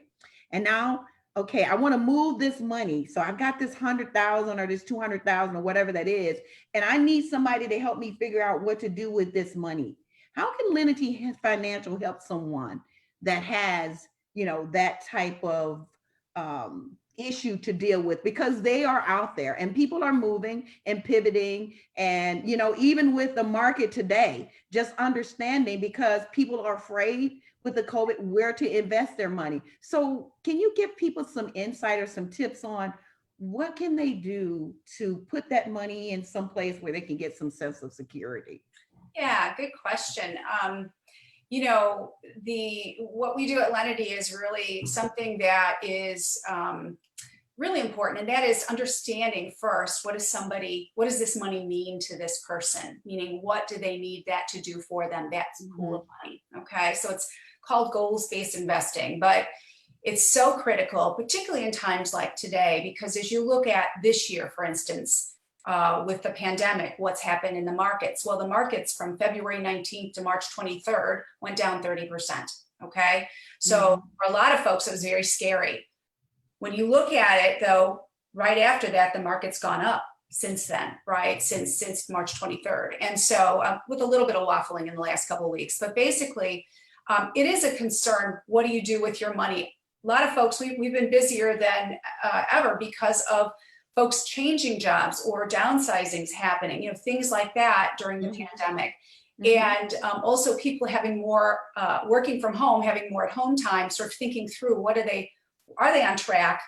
and now, okay, I want to move this money. So I've got this 100,000 or this 200,000 or whatever that is, and I need somebody to help me figure out what to do with this money. How can Lenity Financial help someone that has, that type of issue to deal with? Because they are out there and people are moving and pivoting, and even with the market today, just understanding, because people are afraid with the COVID where to invest their money. So can you give people some insight or some tips on what can they do to put that money in some place where they can get some sense of security? Yeah, good question. What we do at Lenity is really something that is really important, and that is understanding first, what does this money mean to this person? Meaning, what do they need that to do for them? That's pool of money. Okay, so it's called goals-based investing, but it's so critical, particularly in times like today, because as you look at this year, for instance, with the pandemic, what's happened in the markets? Well, the markets from February 19th to March 23rd went down 30%. Okay, so for a lot of folks, it was very scary. When you look at it, though, right after that, the market's gone up since then, right? Since March 23rd. And so with a little bit of waffling in the last couple of weeks, but basically it is a concern. What do you do with your money? A lot of folks, we've been busier than ever because of folks changing jobs or downsizings happening, things like that during the pandemic. And also people having more working from home, having more at home time, sort of thinking through are they on track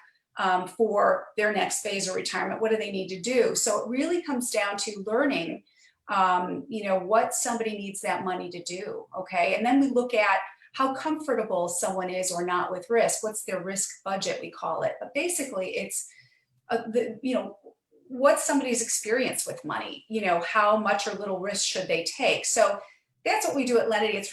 for their next phase of retirement? What do they need to do? So it really comes down to learning, what somebody needs that money to do. Okay. And then we look at how comfortable someone is or not with risk. What's their risk budget, we call it. But basically it's, what's somebody's experience with money? How much or little risk should they take? So that's what we do at Lenity. It's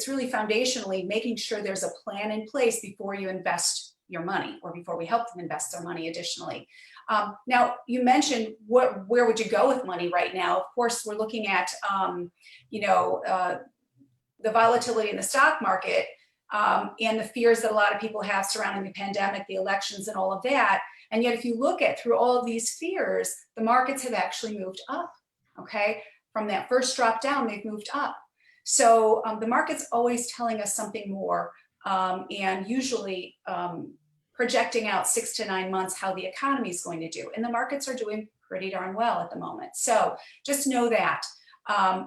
really foundationally making sure there's a plan in place before you invest your money, or before we help them invest their money additionally. Now, you mentioned where would you go with money right now? Of course, we're looking at, the volatility in the stock market and the fears that a lot of people have surrounding the pandemic, the elections and all of that. And yet, if you look at through all of these fears, the markets have actually moved up, okay? From that first drop down, they've moved up. So the market's always telling us something more, and usually projecting out 6 to 9 months how the economy is going to do. And the markets are doing pretty darn well at the moment. So just know that.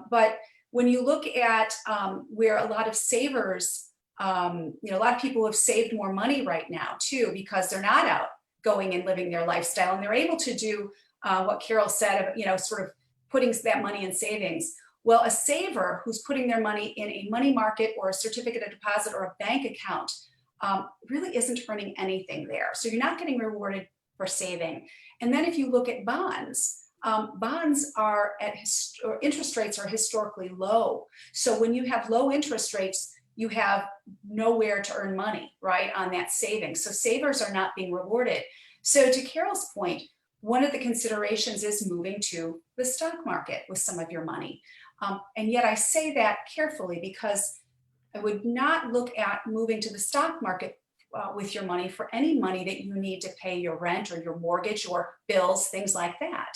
But when you look at where a lot of savers, a lot of people have saved more money right now too, because they're not out going and living their lifestyle, and they're able to do what Carroll said, sort of putting that money in savings. Well, a saver who's putting their money in a money market or a certificate of deposit or a bank account really isn't earning anything there. So you're not getting rewarded for saving. And then if you look at bonds, bonds are or interest rates are historically low. So when you have low interest rates, you have nowhere to earn money, right, on that savings. So savers are not being rewarded. So to Carol's point, one of the considerations is moving to the stock market with some of your money. And yet I say that carefully because I would not look at moving to the stock market with your money for any money that you need to pay your rent or your mortgage or bills, things like that.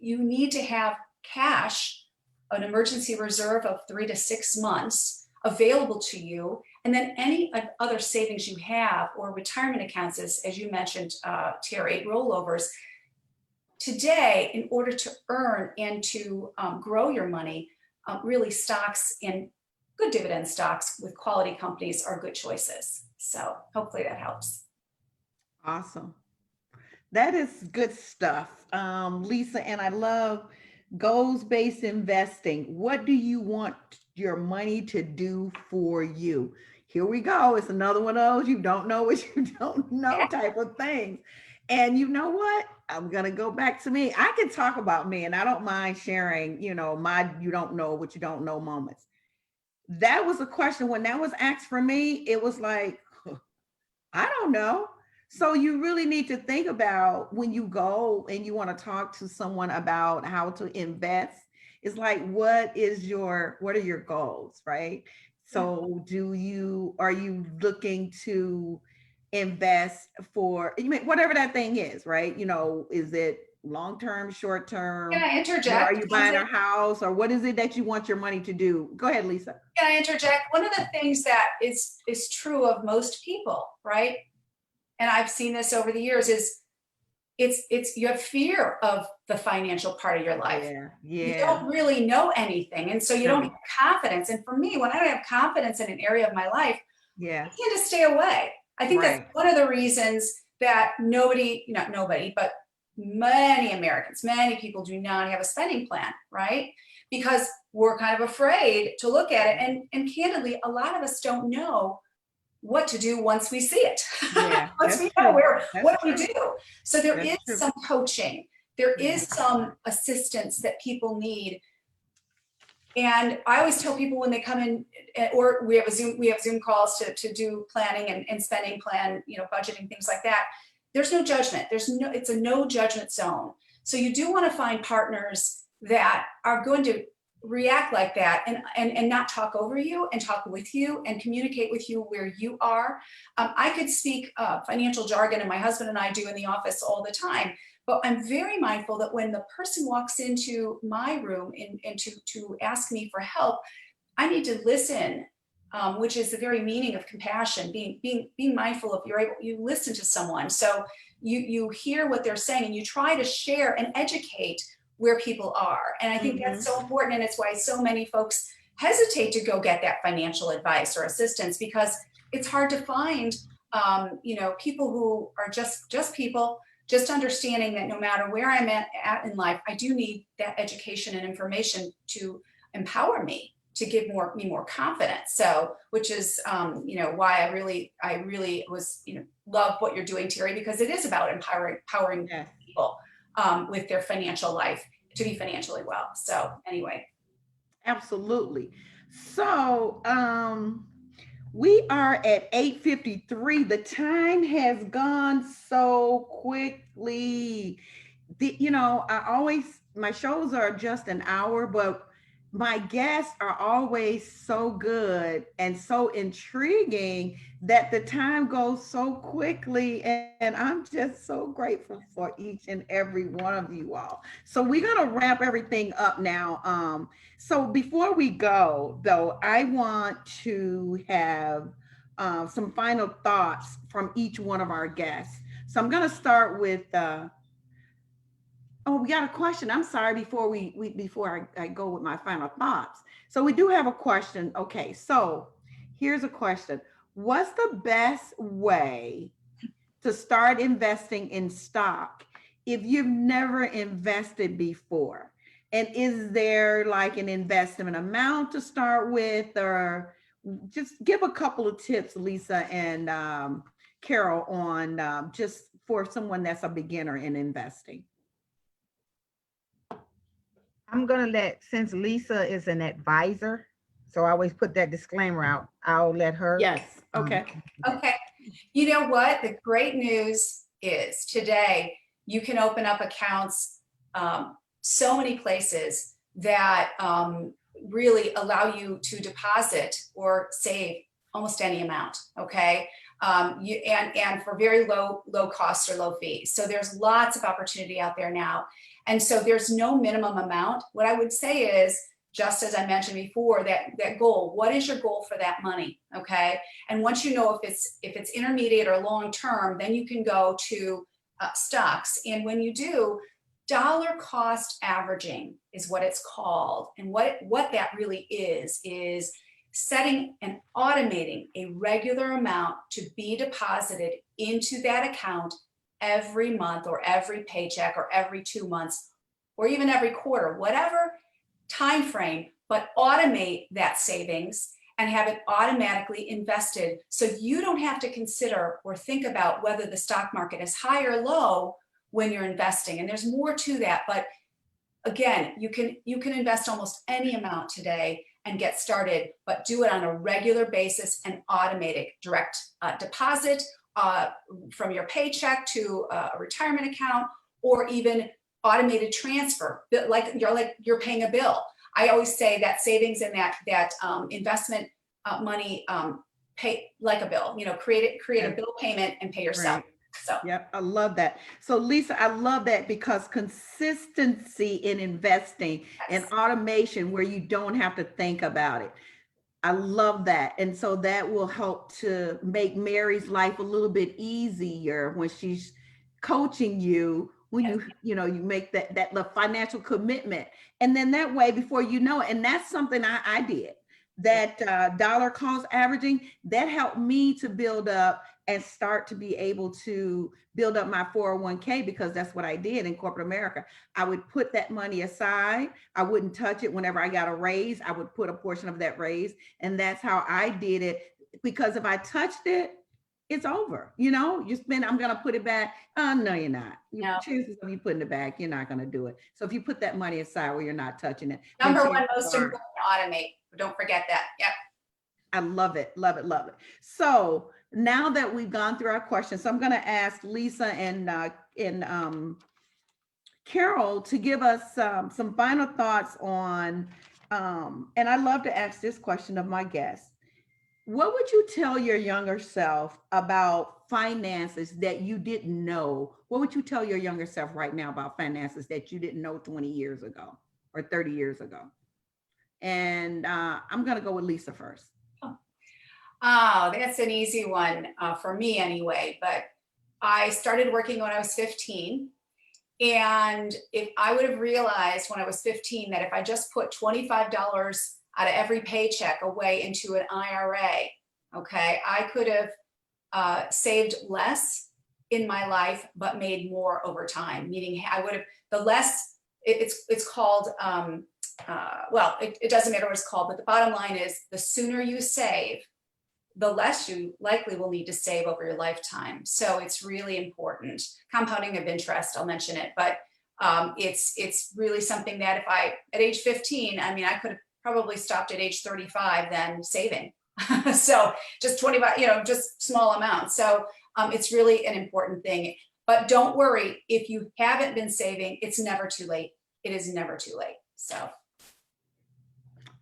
You need to have cash, an emergency reserve of 3 to 6 months available to you, and then any other savings you have or retirement accounts, as you mentioned, Terrie, rollovers. Today, in order to earn and to grow your money, really stocks and good dividend stocks with quality companies are good choices. So hopefully that helps. Awesome. That is good stuff, Lisa. And I love goals-based investing. What do you want your money to do for you? Here we go. It's another one of those you don't know what you don't know type of things. And you know what? I'm going to go back to me. I can talk about me and I don't mind sharing, my you don't know what you don't know moments. That was a question when that was asked for me. It was like, I don't know. So you really need to think about when you go and you want to talk to someone about how to invest. It's like, what are your goals, right? So are you looking to invest for whatever that thing is, right? Is it long-term, short-term? Can I interject? Are you buying a house, or what is it that you want your money to do? Go ahead, Lisa. Can I interject? One of the things that is true of most people, right? And I've seen this over the years, is it's you have fear of the financial part of your life. Yeah. You don't really know anything. And so you don't have confidence. And for me, when I don't have confidence in an area of my life, I tend to stay away. I think that's one of the reasons that but many Americans, many people do not have a spending plan, right? Because we're kind of afraid to look at it. And candidly, a lot of us don't know what to do once we see it. Yeah, Once that's we know true. what That's do we true. do? So there That's is true. some coaching. There is some assistance that people need. And I always tell people when they come in, or we have Zoom calls to do planning and spending plan, budgeting, things like that. There's no judgment. It's a no judgment zone. So you do want to find partners that are going to react like that and not talk over you, and talk with you and communicate with you where you are. I could speak financial jargon, and my husband and I do in the office all the time. But I'm very mindful that when the person walks into my room and to ask me for help, I need to listen, which is the very meaning of compassion. Being mindful of you listen to someone, so you hear what they're saying, and you try to share and educate where people are. And I think that's so important, and it's why so many folks hesitate to go get that financial advice or assistance, because it's hard to find people who are just people. Just understanding that no matter where I'm at in life, I do need that education and information to empower me, to give me more confidence. So, which is, why I really was, love what you're doing, Terrie, because it is about empowering people with their financial life to be financially well. So anyway. Absolutely. So, we are at 8:53. The time has gone so quickly. My shows are just an hour, but my guests are always so good and so intriguing that the time goes so quickly. And I'm just so grateful for each and every one of you all. So we're going to wrap everything up now. So before we go, though, I want to have some final thoughts from each one of our guests. So I'm going to start with, we got a question. I'm sorry, before I go with my final thoughts. So we do have a question. Okay, so here's a question. What's the best way to start investing in stock if you've never invested before? And is there like an investment amount to start with, or just give a couple of tips, Lisa and Carroll, on just for someone that's a beginner in investing? I'm going to since Lisa is an advisor, so I always put that disclaimer out, I'll let her. Yes. Okay. Okay. You know what? The great news is today you can open up accounts so many places that really allow you to deposit or save almost any amount. Okay. And for very low costs or low fees. So there's lots of opportunity out there now. And so there's no minimum amount. What I would say is, just as I mentioned before, that goal, what is your goal for that money? Okay. And once you know if it's intermediate or long-term, then you can go to stocks. And when you do, dollar cost averaging is what it's called. And what that really is setting and automating a regular amount to be deposited into that account every month or every paycheck or every 2 months or even every quarter, whatever time frame, but automate that savings and have it automatically invested, so you don't have to consider or think about whether the stock market is high or low when you're investing. And there's more to that, but again, you can invest almost any amount today and get started, but do it on a regular basis and automate it. Direct deposit from your paycheck to a retirement account, or even automated transfer, like you're paying a bill. I always say that savings and that investment money pay like a bill. Create a bill payment and pay yourself. Right. So yep, I love that. So Lisa, I love that, because consistency in investing and automation where you don't have to think about it. I love that. And so that will help to make Mary's life a little bit easier when she's coaching you, when you make that the financial commitment. And then that way, before you know it, and that's something I did, that dollar cost averaging, that helped me to build up and start to be able to build up my 401k, because that's what I did in corporate America. I would put that money aside. I wouldn't touch it. Whenever I got a raise, I would put a portion of that raise. And that's how I did it because if I touched it, it's over. You know, you spend, I'm going to put it back. Oh, no, you're not. No. Chances of you putting it back, you're not going to do it. So if you put that money aside where you're not touching it. Number one, chances most are- important, automate. Don't forget that. Yep. I love it, love it, love it. So now that we've gone through our questions, so I'm going to ask Lisa and Carroll to give us some final thoughts on, and I love to ask this question of my guests. What would you tell your younger self about finances that you didn't know? What would you tell your younger self right now about finances that you didn't know 20 years ago or 30 years ago? And I'm going to go with Lisa first. Oh, that's an easy one for me anyway. But I started working when I was 15. And if I would have realized when I was 15 that if I just put $25 out of every paycheck away into an IRA, okay, I could have saved less in my life, but made more over time. Meaning I would have, the less, it's called, well, it doesn't matter what it's called, but the bottom line is the sooner you save, the less you likely will need to save over your lifetime. So it's really important. Compounding of interest, I'll mention it, but it's really something that if I, at age 15, I mean, I could have probably stopped at age 35 then saving. So just 25, you know, just small amounts. So it's really an important thing, but don't worry, if you haven't been saving, it's never too late. It is never too late. So.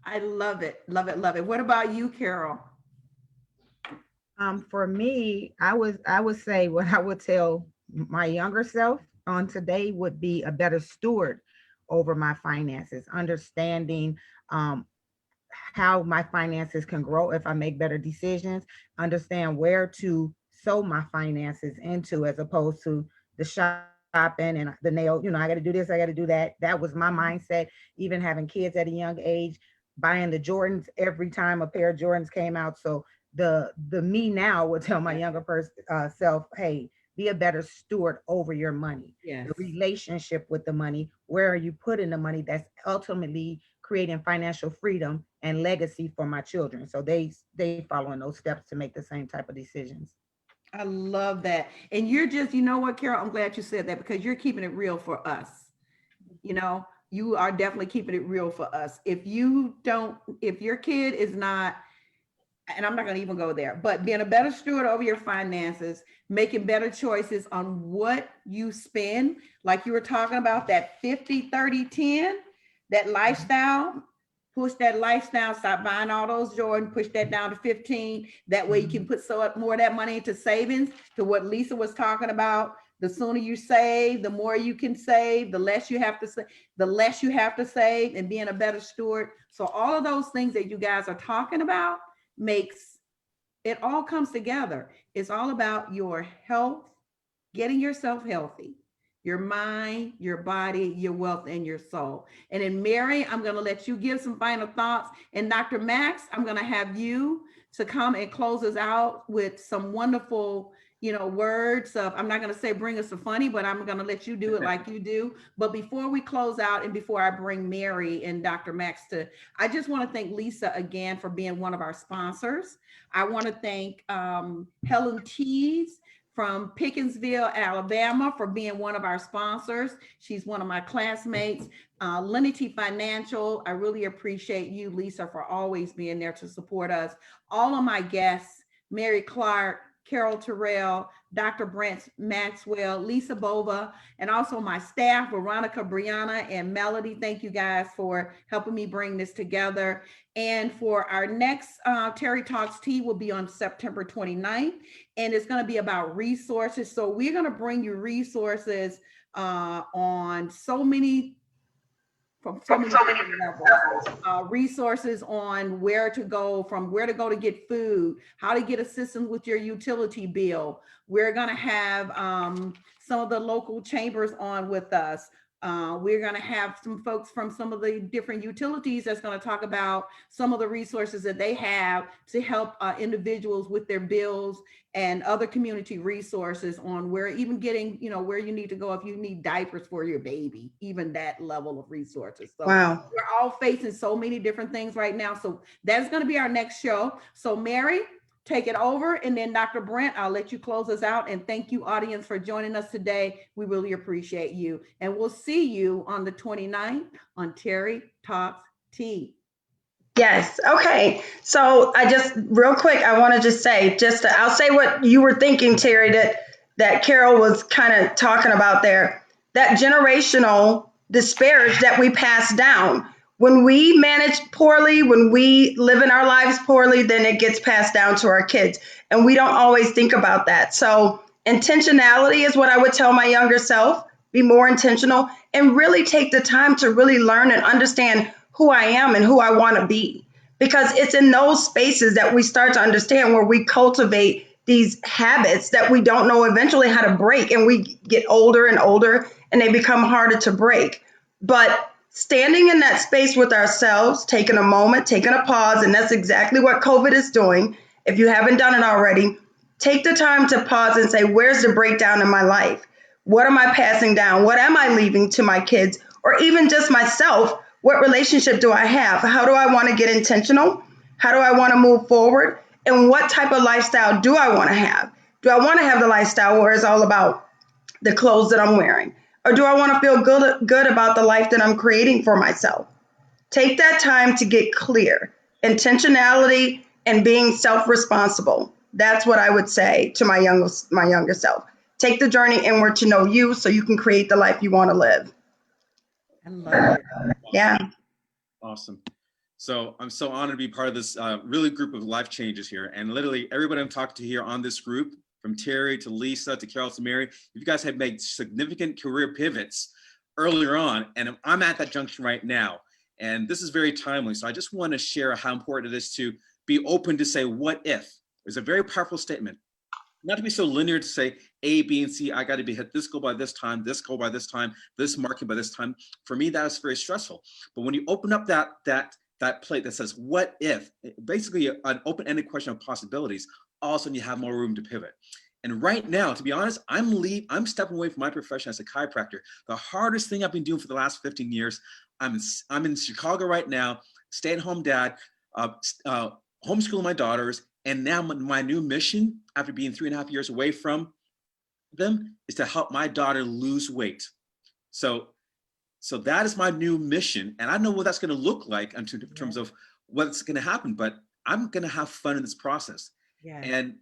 I love it, love it, love it. What about you, Carroll? For me, I would say what I would tell my younger self on today would be a better steward over my finances, understanding how my finances can grow if I make better decisions, understand where to sow my finances into as opposed to the shopping and the nail, you know, I got to do this, I got to do that. That was my mindset, even having kids at a young age, buying the Jordans every time a pair of Jordans came out. So the me now would tell my younger person self, hey, be a better steward over your money. Yes. The relationship with the money, where are you putting the money that's ultimately creating financial freedom and legacy for my children. So they following those steps to make the same type of decisions. I love that. And you're just, you know what, Carroll, I'm glad you said that because you're keeping it real for us. You know, you are definitely keeping it real for us. If you don't, if your kid is not, and I'm not going to even go there, but being a better steward over your finances, making better choices on what you spend, like you were talking about that 50, 30, 10, that lifestyle, push that lifestyle, stop buying all those Jordan, push that down to 15. That way you can put so more of that money into savings, to what Lisa was talking about. The sooner you save, the more you can save, the less you have to save, and being a better steward. So all of those things that you guys are talking about makes it all comes together. It's all about your health, getting yourself healthy, your mind, your body, your wealth, and your soul. And then Mary, I'm going to let you give some final thoughts. And Dr. Max, I'm going to have you to come and close us out with some wonderful, you know, words of, I'm not going to say bring us a funny, but I'm going to let you do it like you do. But before we close out and before I bring Mary and Dr. Max to, I just want to thank Lisa again for being one of our sponsors. I want to thank Helen Tees from Pickinsville, Alabama, for being one of our sponsors. She's one of my classmates. Lenity Financial, I really appreciate you, Lisa, for always being there to support us. All of my guests, Mary Clark, Carroll Terrell, Dr. Brent Maxwell, Lisa Bova, and also my staff, Veronica, Brianna, and Melody. Thank you guys for helping me bring this together. And for our next Terrie Talks Tea will be on September 29th, and it's going to be about resources. So we're going to bring you resources on so many levels, resources on where to go, from where to go to get food, how to get assistance with your utility bill. We're going to have some of the local chambers on with us. We're going to have some folks from some of the different utilities that's going to talk about some of the resources that they have to help individuals with their bills and other community resources on where even getting, you know, where you need to go if you need diapers for your baby, even that level of resources. So Wow. we're all facing so many different things right now. So that's going to be our next show. So Mary, take it over. And then Dr. Brent, I'll let you close us out. And thank you, audience, for joining us today. We really appreciate you. And we'll see you on the 29th on Terrie Talks Tea. Yes. Okay. So I just real quick, I want to just say, I'll say what you were thinking, Terrie, that Carroll was kind of talking about there. That generational disparage that we pass down. When we manage poorly, when we live in our lives poorly, then it gets passed down to our kids. And we don't always think about that. So intentionality is what I would tell my younger self. Be more intentional and really take the time to really learn and understand who I am and who I want to be. Because it's in those spaces that we start to understand where we cultivate these habits that we don't know eventually how to break. And we get older and older and they become harder to break. But standing in that space with ourselves, taking a moment, taking a pause, and that's exactly what COVID is doing. If you haven't done it already, take the time to pause and say, where's the breakdown in my life? What am I passing down? What am I leaving to my kids or even just myself? What relationship do I have? How do I want to get intentional? How do I want to move forward? And what type of lifestyle do I want to have? Do I want to have the lifestyle where it's all about the clothes that I'm wearing? Or do I want to feel good about the life that I'm creating for myself? Take that time to get clear. Intentionality and being self-responsible. That's what I would say to my younger self. Take the journey inward to know you so you can create the life you want to live. I love it. Yeah. Awesome. So I'm so honored to be part of this really group of life changes here. And literally everybody I'm talking to here on this group, from Terrie to Lisa to Carroll to Mary, you guys have made significant career pivots earlier on. And I'm at that junction right now. And this is very timely. So I just want to share how important it is to be open to say, what if? It's a very powerful statement. Not to be so linear to say A, B, and C, I got to be hit this goal by this time, this goal by this time, this market by this time. For me, that is very stressful. But when you open up that plate that says, what if, basically an open-ended question of possibilities, all of a sudden you have more room to pivot. And right now, to be honest, I'm stepping away from my profession as a chiropractor. The hardest thing I've been doing for the last 15 years, I'm in Chicago right now, stay-at-home dad, homeschooling my daughters, and now my new mission, after being 3.5 years away from them, is to help my daughter lose weight. So that is my new mission. And I don't know what that's going to look like in terms of what's going to happen, but I'm going to have fun in this process. Yeah. And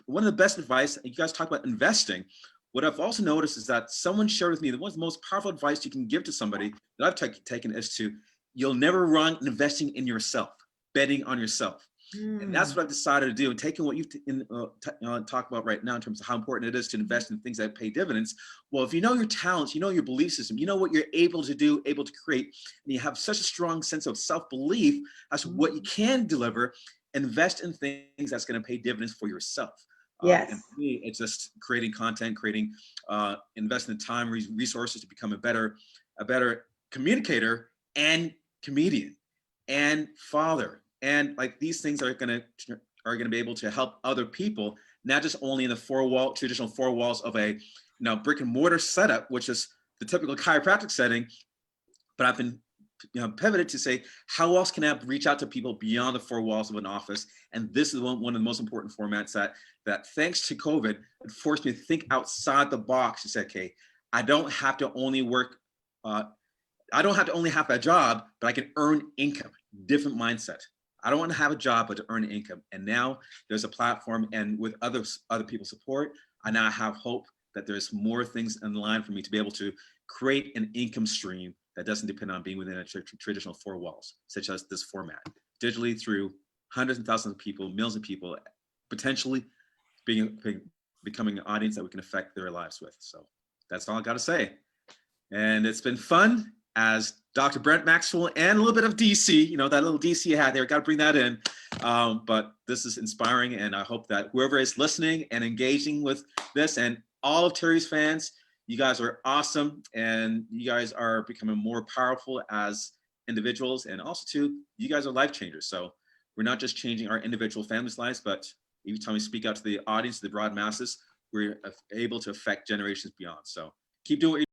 one of the best advice, you guys talk about investing. What I've also noticed is that someone shared with me that one of the most powerful advice you can give to somebody that I've taken is to, you'll never run investing in yourself, betting on yourself. And that's what I've decided to do. And taking what you've talked about right now in terms of how important it is to invest in things that pay dividends. Well, if you know your talents, you know your belief system, you know what you're able to do, able to create, and you have such a strong sense of self-belief as to what you can deliver, invest in things that's going to pay dividends for yourself. Yes. And for me, it's just creating content, investing in time, resources to become a better communicator and comedian and father. And like these things are gonna be able to help other people, not just only in the traditional four walls of a brick and mortar setup, which is the typical chiropractic setting, but I've been pivoted to say, how else can I reach out to people beyond the four walls of an office? And this is one of the most important formats that thanks to COVID, it forced me to think outside the box and say, okay, I don't have to only work, I don't have to only have a job, but I can earn income. Different mindset. I don't want to have a job, but to earn income. And now there's a platform, and with other people's support, I now have hope that there's more things in line for me to be able to create an income stream that doesn't depend on being within a traditional four walls, such as this format, digitally through hundreds and thousands of people, millions of people, potentially becoming an audience that we can affect their lives with. So that's all I got to say. And it's been fun as Dr. Brent Maxwell and a little bit of DC, that little DC hat there, got to bring that in. But this is inspiring, and I hope that whoever is listening and engaging with this, and all of Terrie's fans, you guys are awesome, and you guys are becoming more powerful as individuals, and also too, you guys are life changers. So we're not just changing our individual families' lives, but every time we speak out to the audience, the broad masses, we're able to affect generations beyond. So keep doing what you're